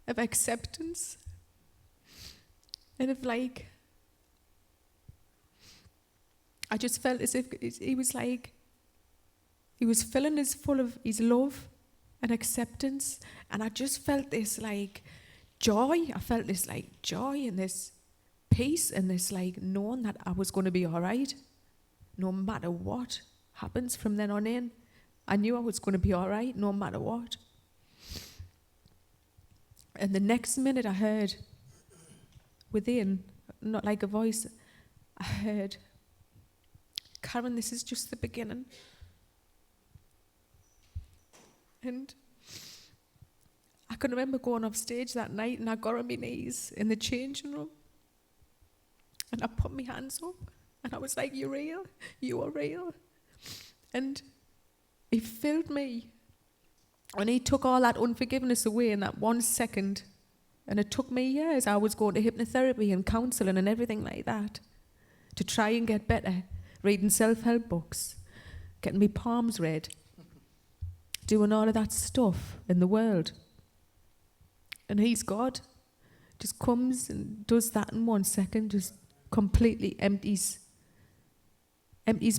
of acceptance, and of like, I just felt as if he was like, he was filling us full of his love and acceptance, and I just felt this like joy. I felt this like joy and this peace and this like knowing that I was going to be all right, no matter what happens from then on in. I knew I was going to be all right, no matter what. And the next minute I heard within, not like a voice, I heard, Karen, this is just the beginning. And I can remember going off stage that night and I got on my knees in the changing room. And I put my hands up and I was like, you're real, you are real. And he filled me. And he took all that unforgiveness away in that 1 second. And it took me years. I was going to hypnotherapy and counselling and everything like that to try and get better. Reading self-help books, getting my palms read, doing all of that stuff in the world. And he's God. Just comes and does that in 1 second, just completely empties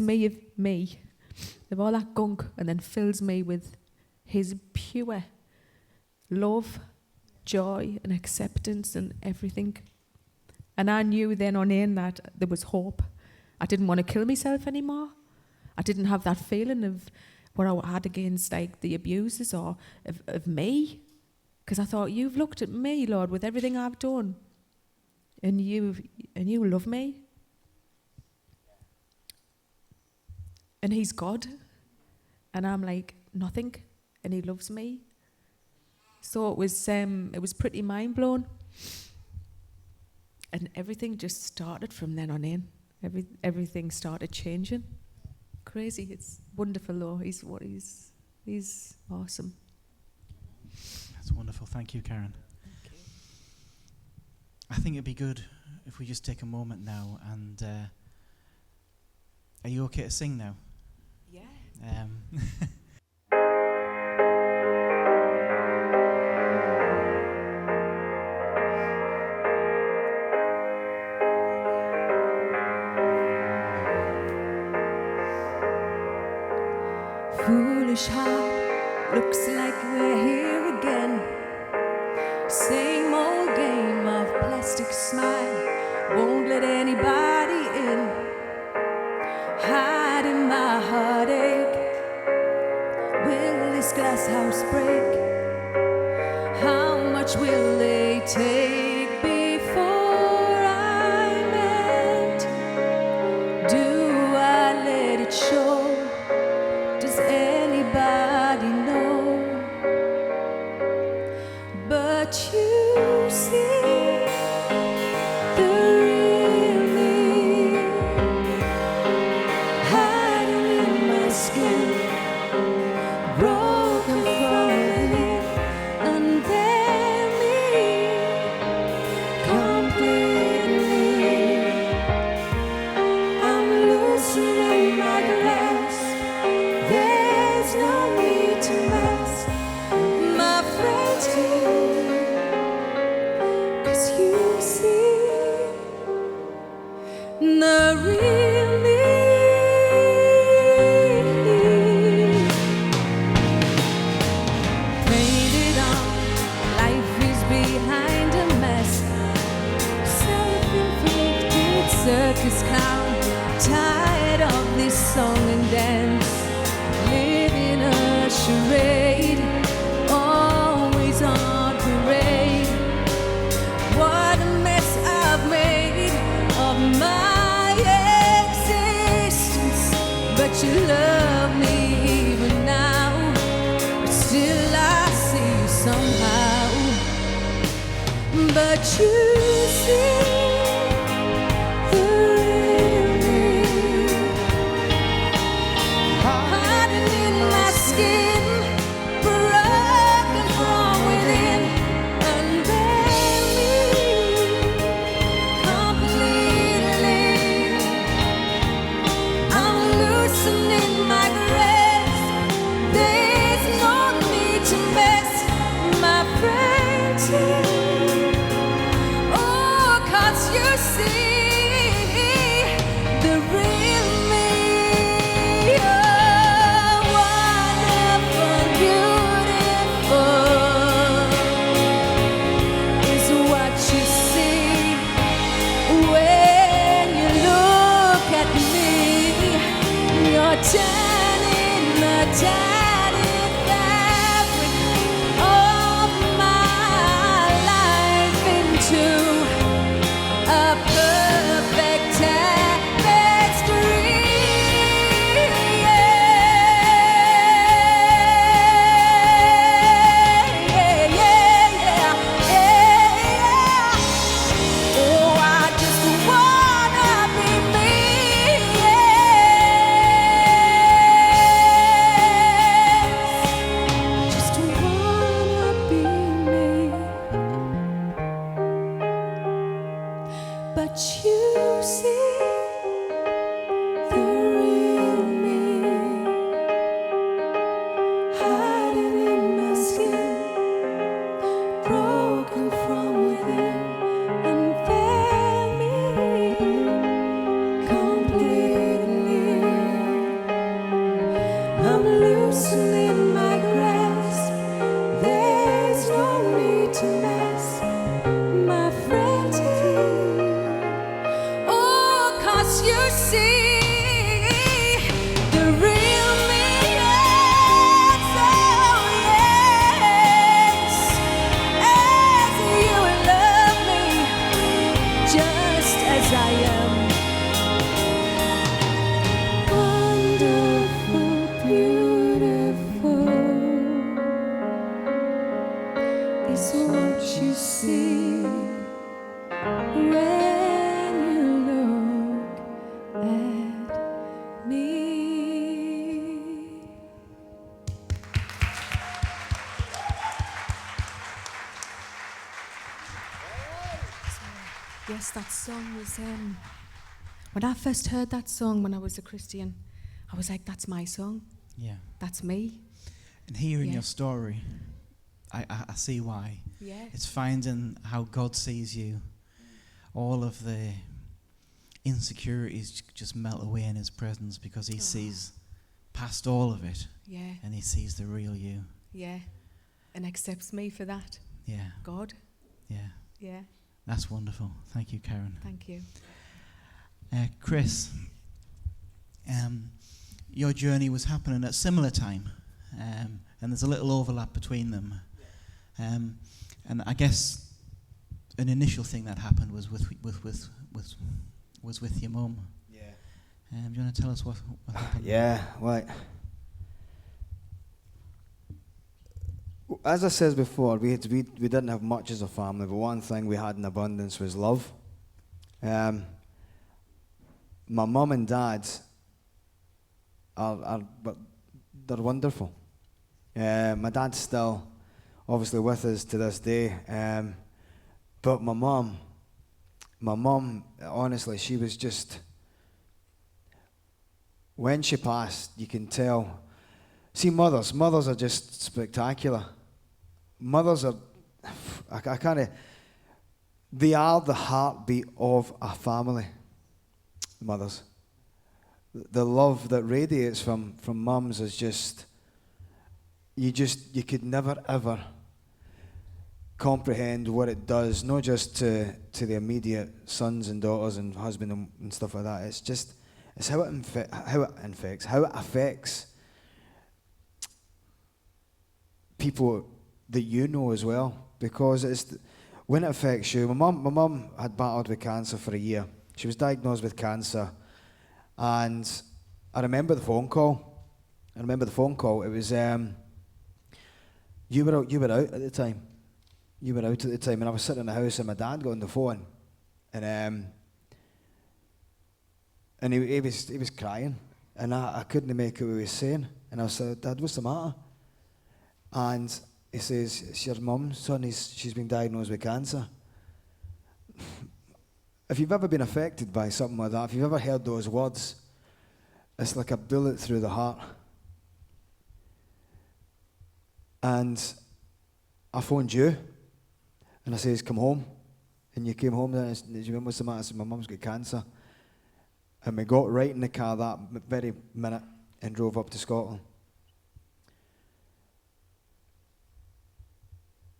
me of all that gunk, and then fills me with his pure love, joy and acceptance and everything. And I knew then on in that there was hope. I didn't want to kill myself anymore. I didn't have that feeling of what I had against like the abusers or of me. Because I thought, you've looked at me, Lord, with everything I've done. And you love me. And he's God. And I'm like, nothing. And he loves me. So it was pretty mind-blown. And everything just started from then on in. Everything started changing. Crazy. It's wonderful, though. He's awesome. That's wonderful. Thank you, Karen. Thank you. I think it'd be good if we just take a moment now and are you okay to sing now? Yeah. Foolish heart, looks like we're here again. Same old game of plastic smile, won't let anybody in. Hiding my heartache, will this glass house break? How much will they take before I'm end? Do I let it show? Does anybody know? But you see the real me, hiding in my skin, broken from within, unveil me completely. I'm loosening my grasp. There's no need to mask my frailty, 'cause you see the real me. Painted on, life is behind a mask. Self-inflicted circus clown, tired of this song and dance. Living a charade, always on parade. What a mess I've made of my existence. But you love me even now, but still I see you somehow. But you see the real me, hiding in my skin, broken from within, unveil me completely. I'm loosening my grasp. There's no need Yes, that song was. When I first heard that song when I was a Christian, I was like, "That's my song. Yeah. That's me." And hearing Yeah. your story, I see why. Yeah. It's finding how God sees you. All of the insecurities just melt away in His presence because He sees past all of it, Yeah. and He sees the real you. Yeah. And accepts me for that. Yeah, God. yeah. Yeah. That's wonderful. Thank you, Karen. Thank you. Chris, your journey was happening at a similar time, and there's a little overlap between them. And I guess an initial thing that happened was with your mum. Yeah. Do you want to tell us what happened? Yeah, right. As I said before, we didn't have much as a family, but one thing we had in abundance was love. My mum and dad but they're wonderful. My dad's still obviously with us to this day, but my mum, honestly, she was just, when she passed, you can tell. See, mothers are just spectacular. Mothers are, I kind of, they are the heartbeat of a family. Mothers. The love that radiates from mums is just, you could never ever comprehend what it does, not just to the immediate sons and daughters and husband and stuff like that. It's just, it's how it affects people that you know as well, because it's when it affects you. My mum had battled with cancer for a year. She was diagnosed with cancer, and I remember the phone call. It was you were out at the time. You were out at the time, and I was sitting in the house, and my dad got on the phone, and he was crying, and I couldn't make out what he was saying, and I said, "Dad, what's the matter?" And he says, "It's your mum, son. She's been diagnosed with cancer." If you've ever been affected by something like that, if you've ever heard those words, it's like a bullet through the heart. And I phoned you, and I says, "Come home." And you came home, and you remember what's the matter? I said, "My mum's got cancer." And we got right in the car that very minute and drove up to Scotland.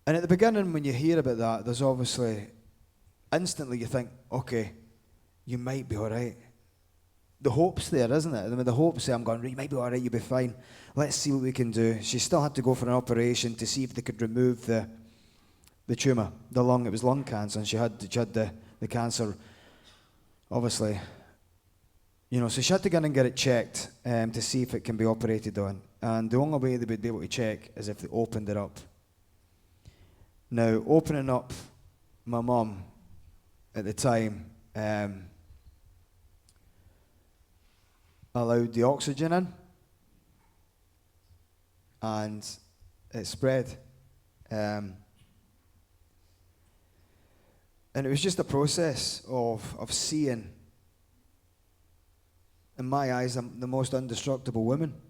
And at the beginning, when you hear about that, there's obviously, instantly you think, okay, you might be all right. The hope's there, isn't it? I mean, the hope's there. I'm going, you might be all right, you'll be fine. Let's see what we can do. She still had to go for an operation to see if they could remove the tumour, the lung. It was lung cancer, and she had the cancer, obviously. You know, so she had to go in and get it checked to see if it can be operated on. And the only way they would be able to check is if they opened it up. Now, opening up my mum at the time allowed the oxygen in, and it spread. And it was just a process of seeing, in my eyes, the most indestructible woman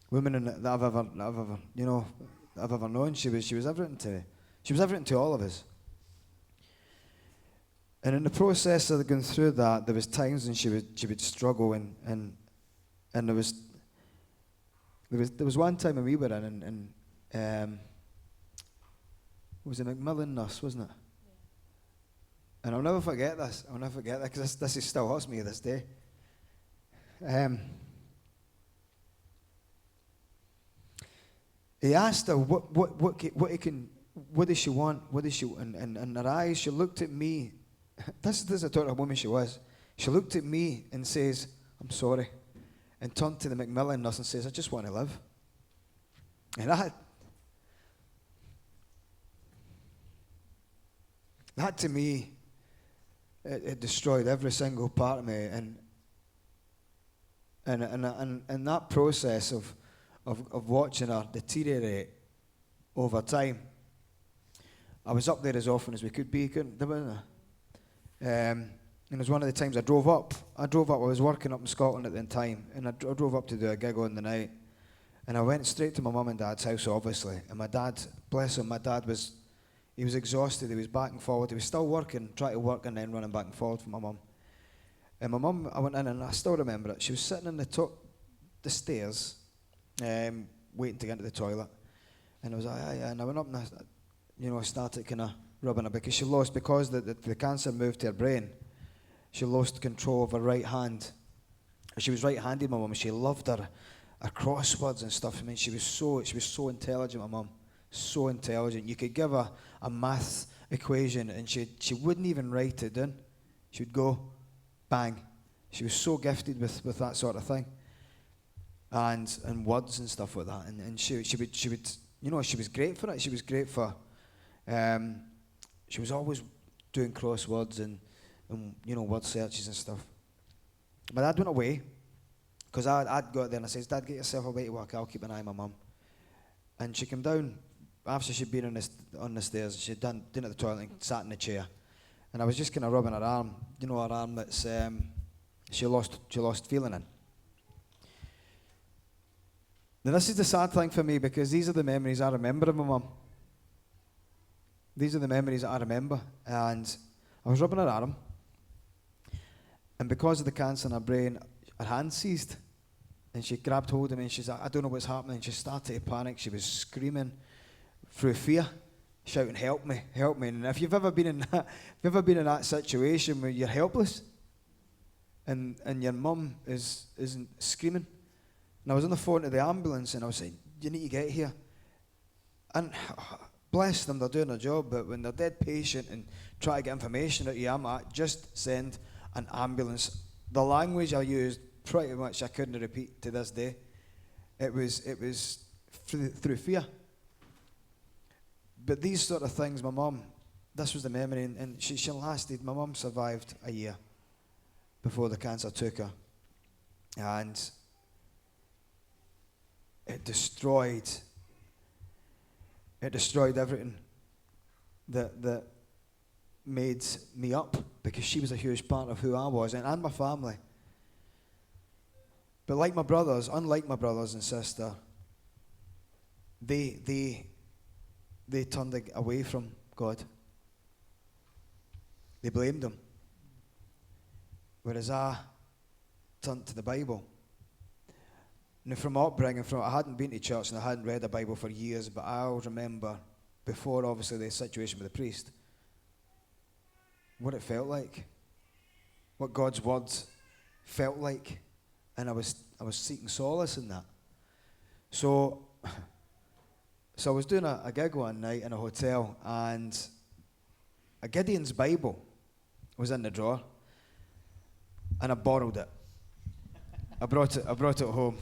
that I've ever known. She was everything to me. She was everything to all of us. And in the process of going through that, there was times when she would struggle, and there was one time when we were in, and it was a Macmillan nurse, wasn't it? Yeah. And I'll never forget this. Because this still haunts me to this day. He asked her what does she want? What does she? And in her eyes, she looked at me. This is the sort of woman she was. She looked at me and says, "I'm sorry," and turned to the Macmillan nurse and says, "I just want to live." And that to me, it destroyed every single part of me, and that process of watching her deteriorate over time. I was up there as often as we could be, And it was one of the times I drove up. I was working up in Scotland at the time, and I drove up to do a gig on the night. And I went straight to my mum and dad's house, obviously. And my dad, bless him, he was exhausted. He was back and forward. He was still working, trying to work and then running back and forward for my mum. And my mum, I went in and I still remember it. She was sitting on the stairs, waiting to get into the toilet. And I was like, aye. And I went up and I started kind of rubbing her because because the cancer moved to her brain. She lost control of her right hand. She was right-handed, my mum. She loved her crosswords and stuff. I mean, she was so intelligent, my mum. So intelligent. You could give her a math equation and she wouldn't even write it down. She would go, bang. She was so gifted with that sort of thing. And words and stuff like that. And she would she was great for it. She was great for she was always doing crosswords and word searches and stuff. My dad went away because I'd go out there and I says, Dad, get yourself away to work. I'll keep an eye on my mum. And she came down after she'd been on the stairs. She'd done at the toilet and sat in the chair. And I was just kind of rubbing her arm. You know, her arm that's she lost feeling in. Now this is the sad thing for me because these are the memories I remember of my mum. These are the memories that I remember. And I was rubbing her arm. And because of the cancer in her brain, her hand seized. And she grabbed hold of me and she's like, I don't know what's happening. She started to panic. She was screaming through fear, shouting, help me, help me. And if you've ever been in that situation where you're helpless and your mum isn't screaming. And I was on the phone to the ambulance and I was saying, you need to get here. And bless them, they're doing their job, but when they're dead patient and try to get information out of you, just send an ambulance. The language I used, pretty much I couldn't repeat to this day. It was through fear. But these sort of things, my mum, this was the memory, and she lasted. My mum survived a year before the cancer took her. And it destroyed everything that made me up, because she was a huge part of who I was and my family. But unlike my brothers and sister, they turned away from God. They blamed him. Whereas I turned to the Bible. And from upbringing, I hadn't been to church and I hadn't read the Bible for years, but I'll remember, before obviously the situation with the priest, what it felt like, what God's words felt like, and I was seeking solace in that. So I was doing a gig one night in a hotel, and a Gideon's Bible was in the drawer, and I borrowed it. I brought it home.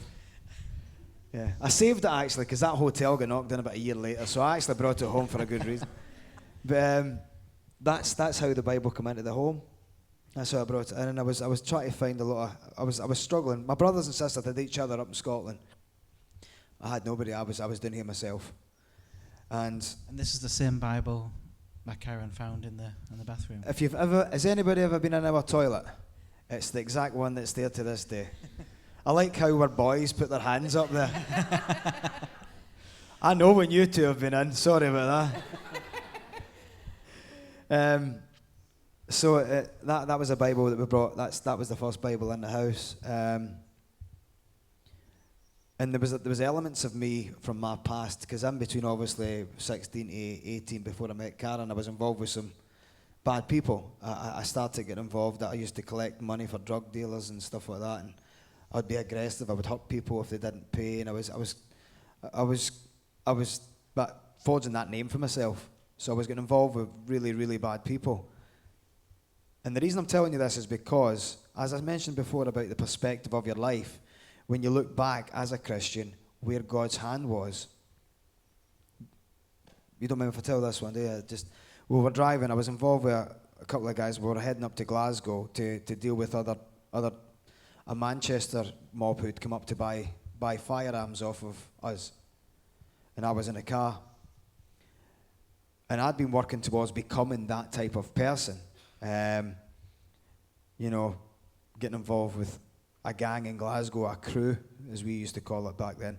Yeah, I saved it actually because that hotel got knocked down about a year later, so I actually brought it home for a good reason. But that's how the Bible came into the home. That's how I brought it in, and I was trying to find a lot of, I was struggling. My brothers and sisters had each other up in Scotland. I had nobody. I was down here myself. And this is the same Bible that Karen found in the bathroom. Has anybody ever been in our toilet? It's the exact one that's there to this day. I like how our boys put their hands up there. I know when you two have been in. Sorry about that. So that was a Bible that we brought. That was the first Bible in the house. And there was elements of me from my past, because I'm between obviously 16 to 18 before I met Karen. I was involved with some bad people. I started getting involved. I used to collect money for drug dealers and stuff like that, and I'd be aggressive. I would hurt people if they didn't pay, and I was forging that name for myself. So I was getting involved with really, really bad people. And the reason I'm telling you this is because, as I mentioned before about the perspective of your life, when you look back as a Christian, where God's hand was. You don't mind if I tell this one, do you? We were driving. I was involved with a couple of guys. We were heading up to Glasgow to deal with a Manchester mob who'd come up to buy firearms off of us. And I was in a car. And I'd been working towards becoming that type of person. getting involved with a gang in Glasgow, a crew, as we used to call it back then.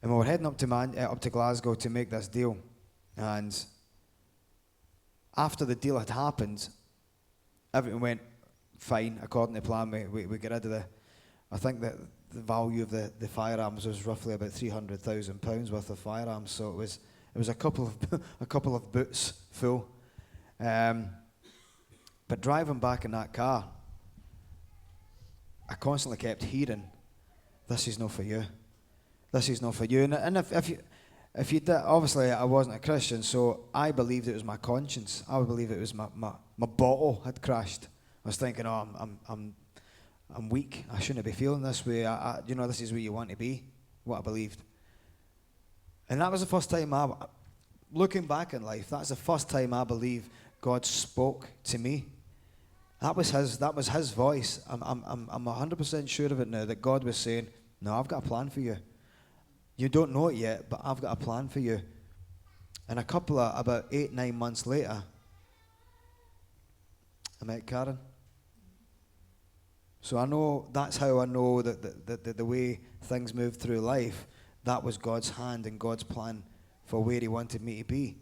And we were heading up to Glasgow to make this deal. And after the deal had happened, everything went fine according to plan. We got rid of I think that the value of the firearms was roughly about £300,000 worth of firearms. So it was a couple of boots full. But driving back in that car, I constantly kept hearing, "This is not for you. This is not for you." And if you did, obviously I wasn't a Christian, so I believed it was my conscience. I would believe it was my bottle had crashed. I was thinking, "Oh, I'm weak. I shouldn't be feeling this way. This is where you want to be." What I believed, and that was the first time looking back in life, that's the first time I believe God spoke to me. That was His voice. I'm 100% sure of it now, that God was saying, "No, I've got a plan for you. You don't know it yet, but I've got a plan for you." And about 8-9 months later, I met Karen. So I know, that's how I know that the way things move through life, that was God's hand and God's plan for where He wanted me to be.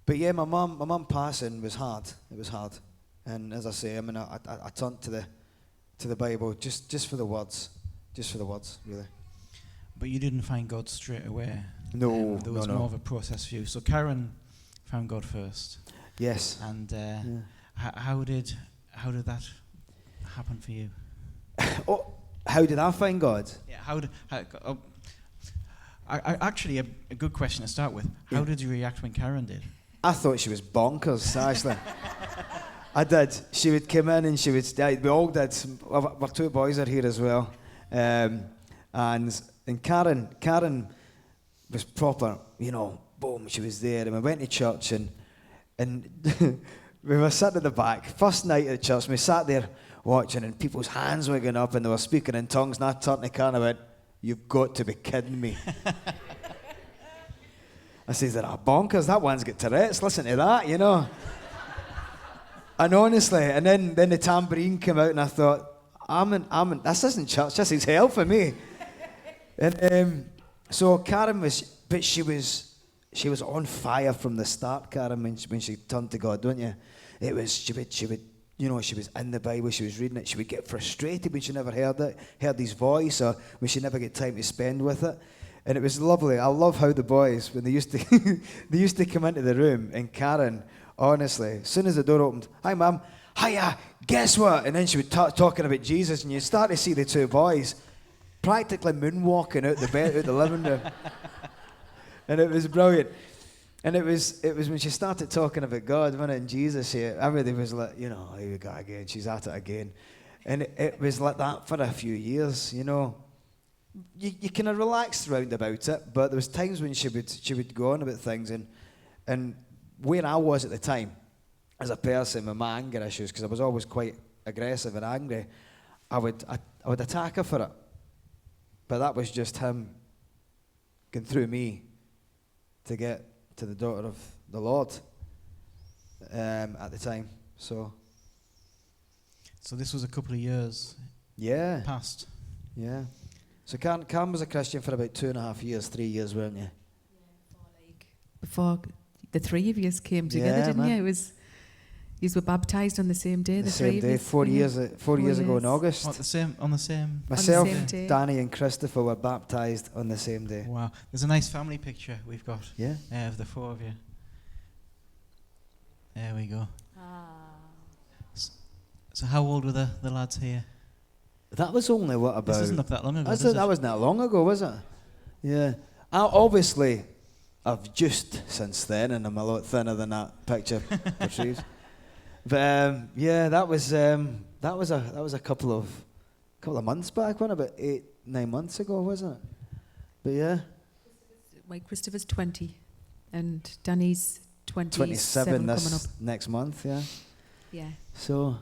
But yeah, my mum passing was hard. It was hard. And as I say, I turned to the Bible just for the words. Just for the words, really. But you didn't find God straight away. No, there was no. more of a process for you. So Karen found God first. Yes. And how did that happen for you? How did I find God? Yeah. Actually, a good question to start with. How did you react when Karen did? I thought she was bonkers, actually. I did. She would come in and she would stay. We all did. Our two boys are here as well. And Karen was proper, boom, she was there. And we went to church and we were sitting at the back. First night at church, we sat there watching and people's hands were going up and they were speaking in tongues. And I turned to Karen and I went, "You've got to be kidding me." I says, "They're bonkers. That one's got Tourette's. Listen to that, And honestly, and then the tambourine came out and I thought, this isn't church, this is hell for me. And so Karen she was on fire from the start, Karen, when she turned to God, don't you? It was, she would, she was in the Bible, she was reading it, she would get frustrated when she never heard His voice, or when she never get time to spend with it. And it was lovely. I love how the boys, when they used to come into the room, and Karen, honestly, as soon as the door opened, "Hi, Mum. Hiya, guess what?" And then she would talking about Jesus, and you start to see the two boys practically moonwalking out the living room. And it was brilliant. And it was when she started talking about God, wasn't it, and Jesus here, everybody was like, here we go again, she's at it again. And it was like that for a few years, You kind of relaxed round about it, but there was times when she would go on about things, and where I was at the time, as a person with my anger issues, because I was always quite aggressive and angry, I would attack her for it. But that was just Him going through me to get to the daughter of the Lord at the time. So this was a couple of years. Yeah. Past. Yeah. So Karen was a Christian for about 2.5 years, 3 years, weren't you? Yeah, before the three of you came together, didn't you? It was, you were baptised on the same day. The same day, 4 years ago in August. On the same. Myself, on the same day. Danny, and Christopher were baptised on the same day. Wow, there's a nice family picture we've got. Yeah. Of the four of you. There we go. So how old were the lads here? That was only about... This doesn't look that long ago, That wasn't that long ago, was it? Yeah. Obviously, I've juiced since then, and I'm a lot thinner than that picture portrays. But yeah, that was a couple of months back, wasn't it? About 8-9 months ago, wasn't it? But yeah. Christopher's 20, and Danny's 27 coming up. Next month, yeah. Yeah. So.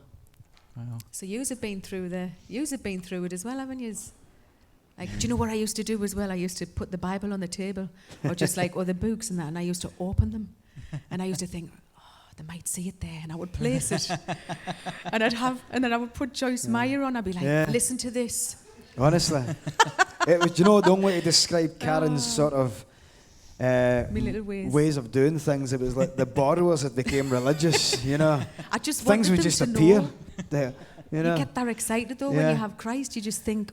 Wow. So yous have been through it as well, haven't yous? Like, do you know what I used to do as well? I used to put the Bible on the table, or just like other books and that, and I used to open them, and I used to think, they might see it there, and I would place it. And then I would put Joyce Meyer on. I'd be like, listen to this. Honestly. It was, you know, the only way to describe Karen's sort of My little ways. ways of doing things, it was like the borrowers had became religious, you know. I just Things wanted would them just to appear. know. There, you know. You get that excited though when Yeah. you have Christ. You just think,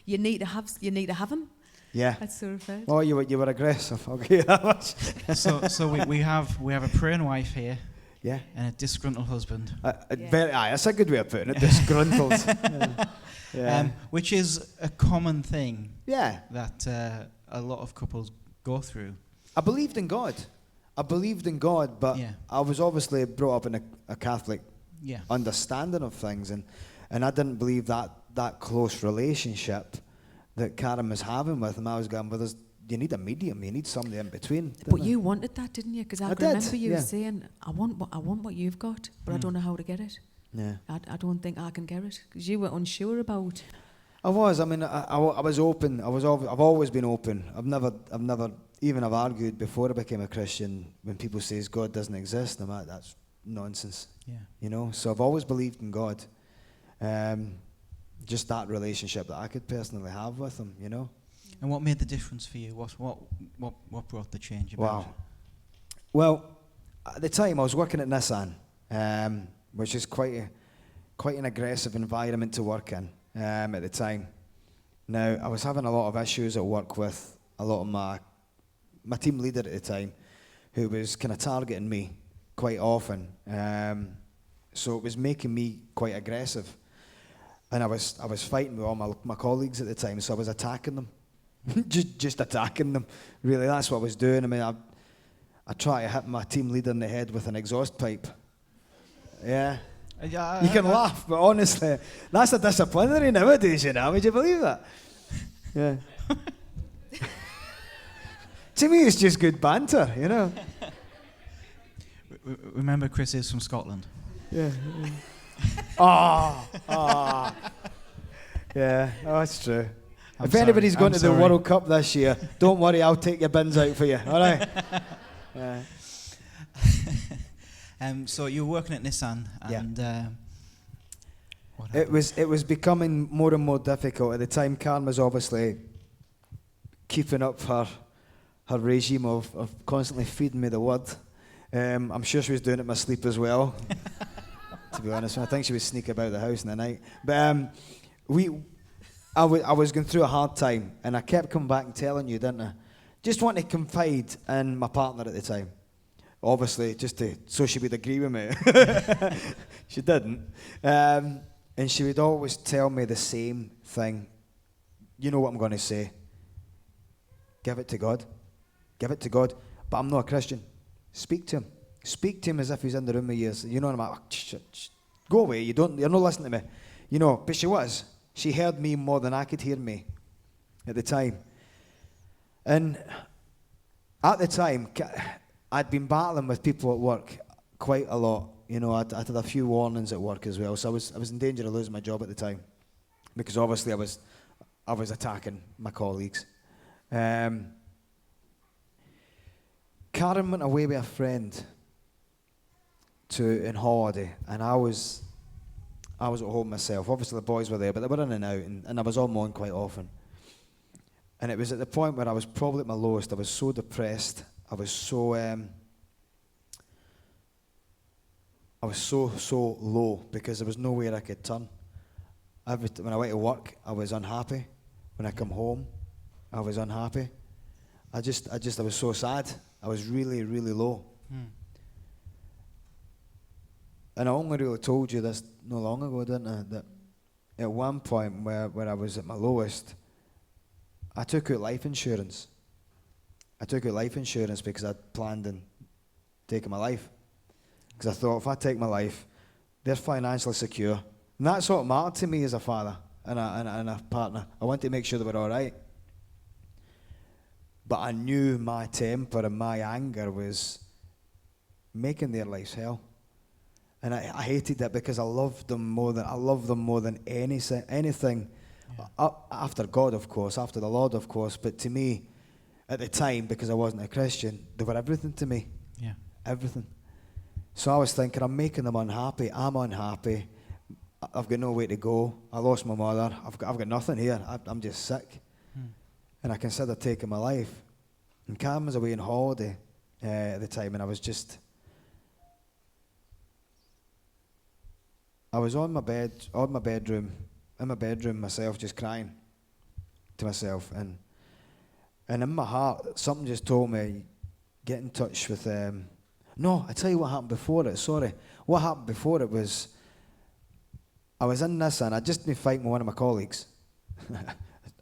you need to have him. Yeah. That's so fun. Oh, you were aggressive. I'll give you that much. So we have a praying wife here Yeah. and a disgruntled husband, That's a good way of putting it. Disgruntled. Yeah. which is a common thing Yeah. that a lot of couples go through. I believed in God. But Yeah. I was obviously brought up in a Catholic Yeah. understanding of things, and I didn't believe that close relationship that Karen was having with him. I was going, well, you need a medium, you need somebody in between. But you wanted that, didn't you? Because I I can did, remember you yeah. saying, I want what you've got, but I don't know how to get it. Yeah. I don't think I can get it. Because you were unsure about. I was. I mean, I was open. I've always been open. I've never even I've argued before I became a Christian when people says God doesn't exist. I'm like, that's nonsense. Yeah. You know. So I've always believed in God. Just that relationship that I could personally have with him. You know. And what made the difference for you? What brought the change about? Wow. Well, at the time I was working at Nissan, which is quite an aggressive environment to work in at the time. Now, I was having a lot of issues at work with a lot of my team leader at the time, who was kind of targeting me quite often. So it was making me quite aggressive. And I was fighting with all my colleagues at the time, so I was attacking them. just attacking them, really. That's what I was doing. I mean, I try to hit my team leader in the head with an exhaust pipe. Yeah. You can laugh, but honestly, that's a disciplinary nowadays, you know. Would you believe that? Yeah. To me, it's just good banter, you know. Remember, Chris is from Scotland. Yeah. Yeah, that's true. I'm If anybody's sorry, going I'm to the sorry. World Cup this year, don't worry, I'll take your bins out for you, all right? Yeah. So you were working at Nissan, and what happened? It was becoming more and more difficult. At the time, Karen was obviously keeping up her regime of constantly feeding me the word. I'm sure she was doing it in my sleep as well, to be honest. I think she would sneak about the house in the night. But I was going through a hard time, and I kept coming back and telling you, didn't I? Just wanted to confide in my partner at the time. Obviously, so she would agree with me. She didn't. And she would always tell me the same thing. You know what I'm going to say. Give it to God. Give it to God. But I'm not a Christian. Speak to him. Speak to him as if he's in the room with you. You know, and I'm like, go away. You're not listening to me. You know, but she was. She heard me more than I could hear me at the time. And at the time, I'd been battling with people at work quite a lot. You know, I'd had a few warnings at work as well, so I was in danger of losing my job at the time, because obviously I was attacking my colleagues. Karen went away with a friend in holiday, and I was at home myself. Obviously the boys were there, but they were in and out, and I was on my own quite often. And it was at the point where I was probably at my lowest. I was so depressed. I was so low, because there was nowhere I could turn. When I went to work, I was unhappy. When I come home, I was unhappy. I was so sad. I was really, really low. And I only really told you this not long ago, didn't I? That at one point where I was at my lowest, I took out life insurance. I took out life insurance because I'd planned on taking my life. Because I thought, if I take my life, they're financially secure. And that's what mattered to me as a father and a partner. I wanted to make sure they were all right. But I knew my temper and my anger was making their lives hell. And I hated that, because I loved them more than anything. Yeah. After God, of course, after the Lord, of course. But to me, at the time, because I wasn't a Christian, they were everything to me. Yeah. Everything. So I was thinking, I'm making them unhappy. I'm unhappy. I've got nowhere to go. I lost my mother. I've got nothing here. I'm just sick. And I considered taking my life. And Cam was away on holiday at the time, and I was on my bedroom, in my bedroom myself, just crying to myself. And in my heart, something just told me, get in touch with no, I tell you what happened before it, sorry. What happened before it was, I was in this and I'd just been fighting with one of my colleagues.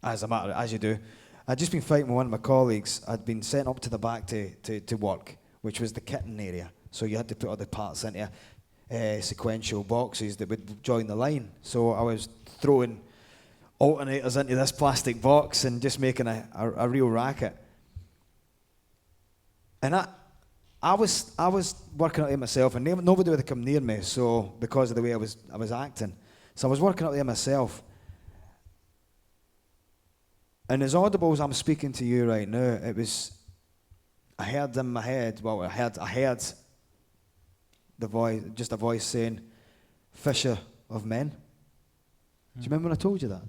as you do. I'd just been fighting with one of my colleagues. I'd been sent up to the back to work, which was the kitting area. So you had to put all the parts into sequential boxes that would join the line. So I was throwing alternators into this plastic box and just making a real racket. And I was working out there myself, and nobody would come near me. So because of the way I was acting, so I was working out there myself. And as audible as I'm speaking to you right now, I heard in my head. Well, I heard the voice, just a voice saying, "Fisher of men." Do you remember when I told you that?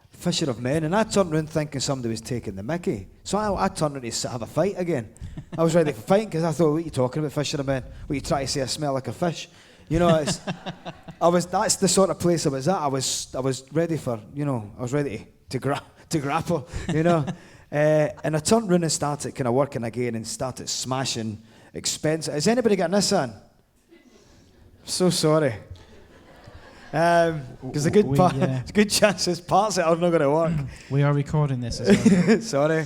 Fisher of men. And I turned around thinking somebody was taking the mickey. So I turned around to have a fight again. I was ready for fighting because I thought, what are you talking about, fisher of men? What, you try to say I smell like a fish? You know, that's the sort of place I was at. I was ready for, I was ready to grapple, and I turned around and started kind of working again and started smashing expensive. Has anybody got this on? So sorry. Because a good chance there's parts that are not going to work. We are recording this as well. Sorry.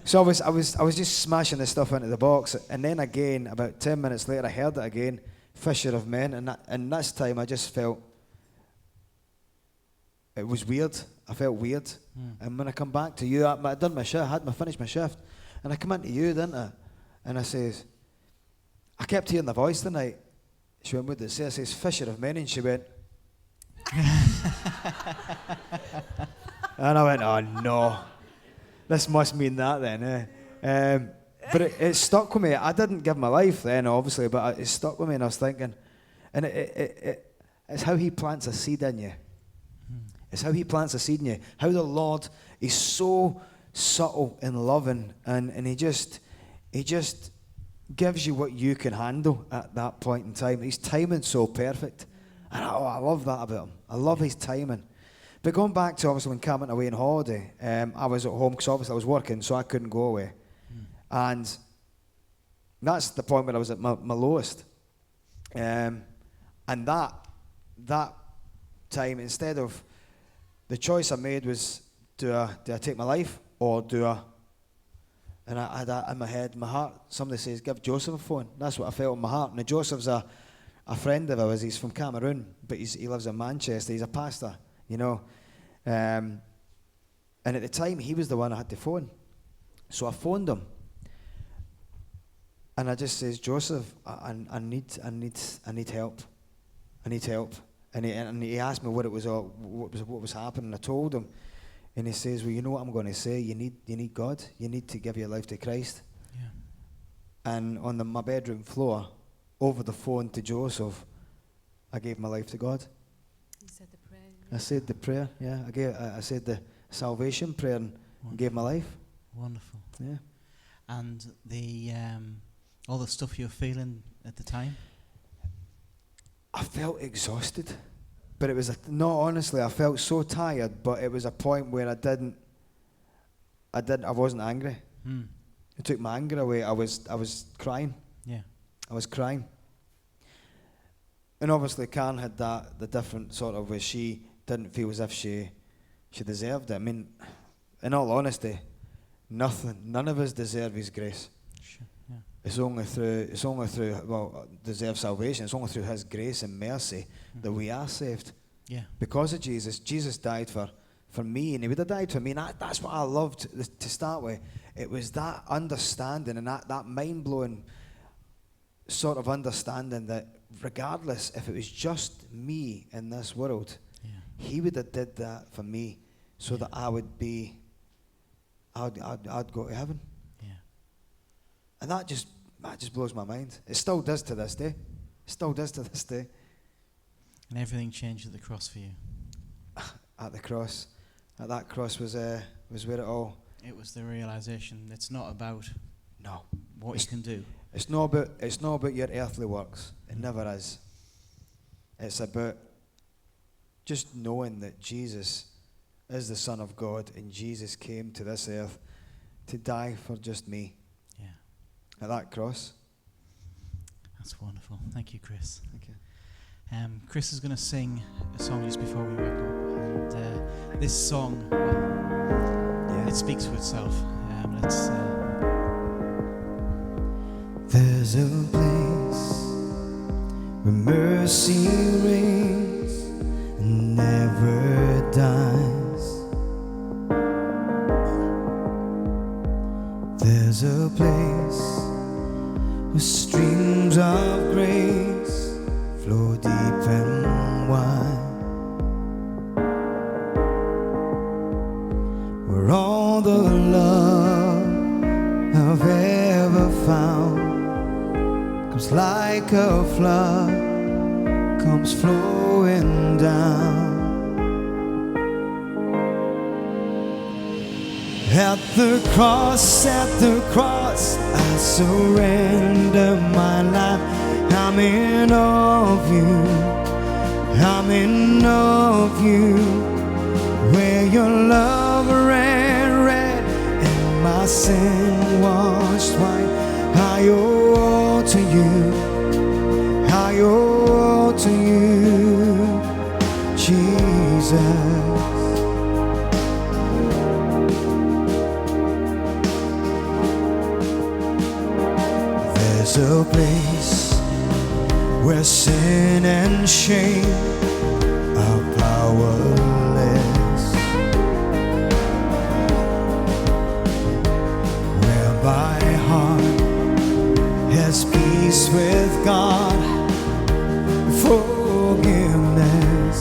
So I was just smashing this stuff into the box, and then again, about 10 minutes later, I heard it again, "Fisher of men," and this time I just felt it was weird. I felt weird. And when I come back to you, I'd done my shift, I finished my shift, and I come into you, didn't I? And I says, I kept hearing the voice tonight. She went, "What did it say?" I says, "Fisher of men," and she went. And I went, "Oh no, this must mean that then." But it stuck with me. I didn't give my life then, obviously, but it stuck with me, and I was thinking, and it's how he plants a seed in you. It's how he plants a seed in you. How the Lord is so subtle and loving, and he just gives you what you can handle at that point in time. His timing's so perfect. And I love that about him. I love his timing. But going back to obviously when Cam went away on holiday, I was at home because obviously I was working, so I couldn't go away. And that's the point where I was at my lowest. And that time, instead of the choice I made was, do I take my life or do I? And I had that in my head, my heart. Somebody says, "Give Joseph a phone." That's what I felt in my heart. And Joseph's a friend of ours. He's from Cameroon, but he lives in Manchester. He's a pastor, And at the time, he was the one I had to phone. So I phoned him, and I just says, "Joseph, I need help. I need help." And he asked me what was happening. I told him, and he says, "Well, you know what I'm going to say. You need God. You need to give your life to Christ." Yeah. And on my bedroom floor, over the phone to Joseph, I gave my life to God. You said the prayer. I said the prayer. Yeah, I said the salvation prayer and gave my life. Wonderful. Yeah. And the all the stuff you were feeling at the time. I felt exhausted, but it was honestly, I felt so tired, but it was a point where I wasn't angry. It took my anger away. I was crying. Yeah. I was crying. And obviously Karen had the different sort of where she didn't feel as if she deserved it. I mean, in all honesty, none of us deserve his grace. Sure. Yeah. It's only through deserve salvation. It's only through his grace and mercy that we are saved. Yeah. Because of Jesus. Jesus died for me, and he would have died for me. And that's what I loved to start with. It was that understanding and that mind-blowing sort of understanding that regardless if it was just me in this world, he would have did that for me so that I'd go to heaven. Yeah. And that just man, it just blows my mind. It still does to this day. It still does to this day. And everything changed at the cross for you. At the cross. At that cross was where it all... It was the realization it's not about No. what you can do. It's not about your earthly works. It never is. It's about just knowing that Jesus is the Son of God and Jesus came to this earth to die for just me. Yeah. At that cross. That's wonderful. Thank you, Chris. Thank you. Chris is going to sing a song just before we wrap up. And this song, it speaks for itself. There's a place where mercy reigns and never dies. There's a place where streams of grace flow deep and wide, where all the love I've ever found comes like a flood, comes flowing down. At the cross, I surrender my life. I'm in awe of you, I'm in awe of you, where your love ran red and my sin washed white. I owe all to you, I owe all to you, Jesus. There's a place where sin and shame are powerless, where my heart has peace with God, forgiveness,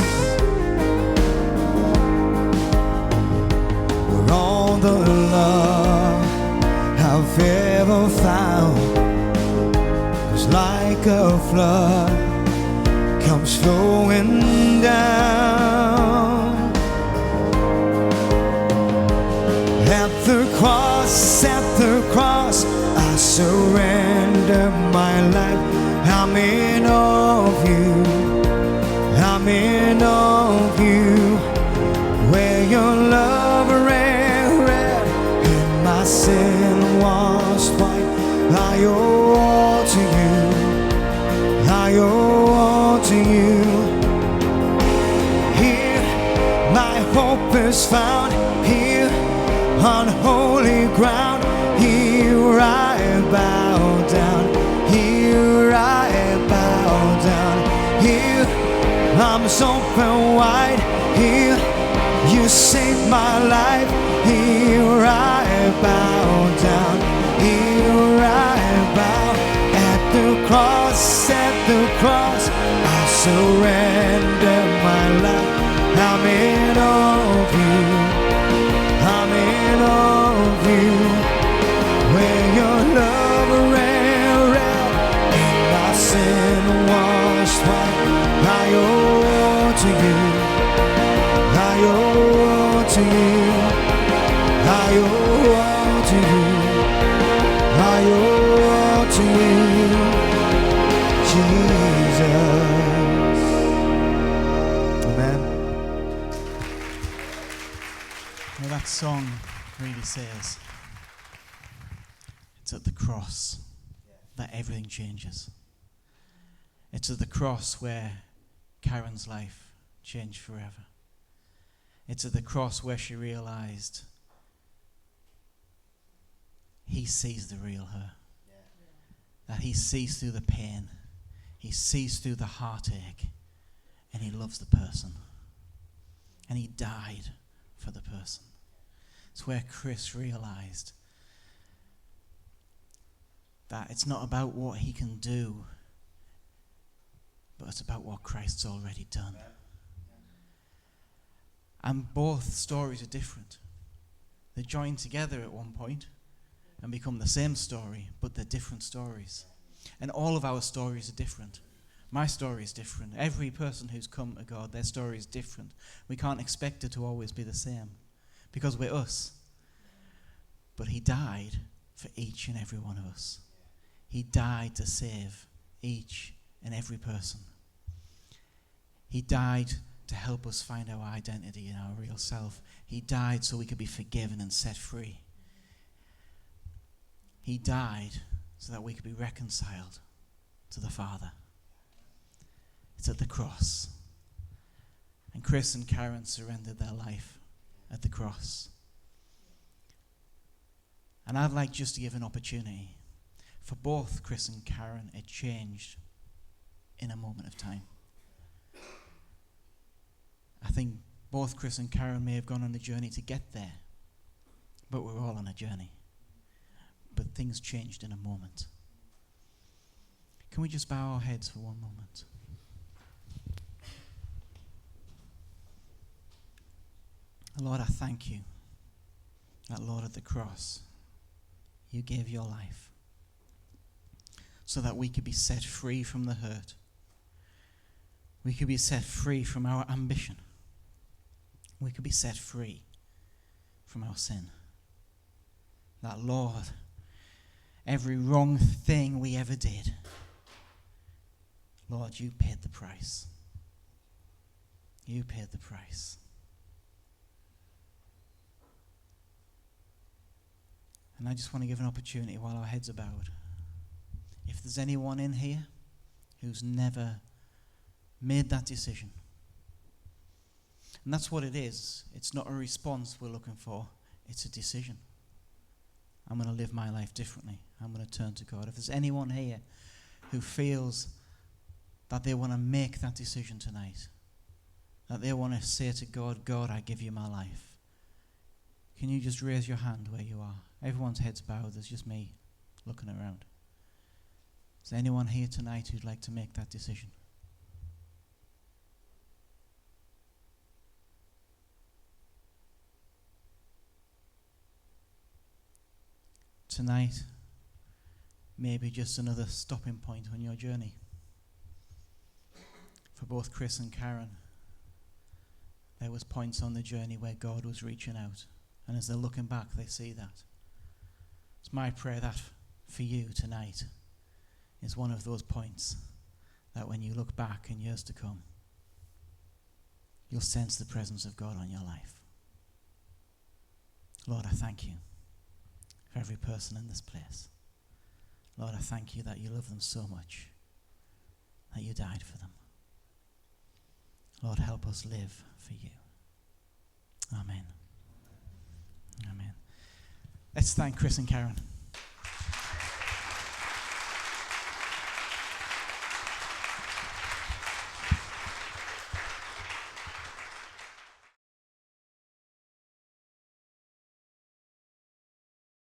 where all the love I've ever found like a flood comes flowing down. At the cross, I surrender my life. I'm in awe of you, I'm in awe of you, where your love ran red and my sin washed white. I owe all to you, I owe all to you. Here my hope is found, here on holy ground. Here I bow down, here I bow down. Here arms open wide, here you saved my life. Here I bow down, here I bow. At the cross, I surrender my life. I'm in awe of you, I'm in awe of you, where your love ran red and my sin washed white. I owe all to you, I owe all to you, I owe all to you, I owe all to you, Jesus. Amen. Well, that song really says it's at the cross that everything changes. It's at the cross where Karen's life changed forever. It's at the cross where she realized he sees the real her. That he sees through the pain, he sees through the heartache, and he loves the person. And he died for the person. It's where Chris realized that it's not about what he can do, but it's about what Christ's already done. And both stories are different. They join together at one point, and become the same story, but they're different stories. And all of our stories are different. My story is different. Every person who's come to God, their story is different. We can't expect it to always be the same because we're us. But he died for each and every one of us. He died to save each and every person. He died to help us find our identity and our real self. He died so we could be forgiven and set free. He died so that we could be reconciled to the Father. It's at the cross. And Chris and Karen surrendered their life at the cross. And I'd like just to give an opportunity. For both Chris and Karen, it changed in a moment of time. I think both Chris and Karen may have gone on a journey to get there, but we're all on a journey. But things changed in a moment. Can we just bow our heads for one moment? Lord, I thank you that, Lord, at the cross, you gave your life so that we could be set free from the hurt. We could be set free from our ambition. We could be set free from our sin. That, Lord, every wrong thing we ever did, Lord, you paid the price. You paid the price. And I just want to give an opportunity while our heads are bowed. If there's anyone in here who's never made that decision, and that's what it is. It's not a response we're looking for. It's a decision. I'm going to live my life differently. I'm going to turn to God. If there's anyone here who feels that they want to make that decision tonight, that they want to say to God, God, I give you my life, can you just raise your hand where you are? Everyone's head's bowed. There's just me looking around. Is there anyone here tonight who'd like to make that decision? Tonight, maybe just another stopping point on your journey. For both Chris and Karen, there was points on the journey where God was reaching out. And as they're looking back, they see that. It's my prayer that for you tonight is one of those points that when you look back in years to come, you'll sense the presence of God on your life. Lord, I thank you for every person in this place. Lord, I thank you that you love them so much, that you died for them. Lord, help us live for you. Amen. Amen. Let's thank Chris and Karen.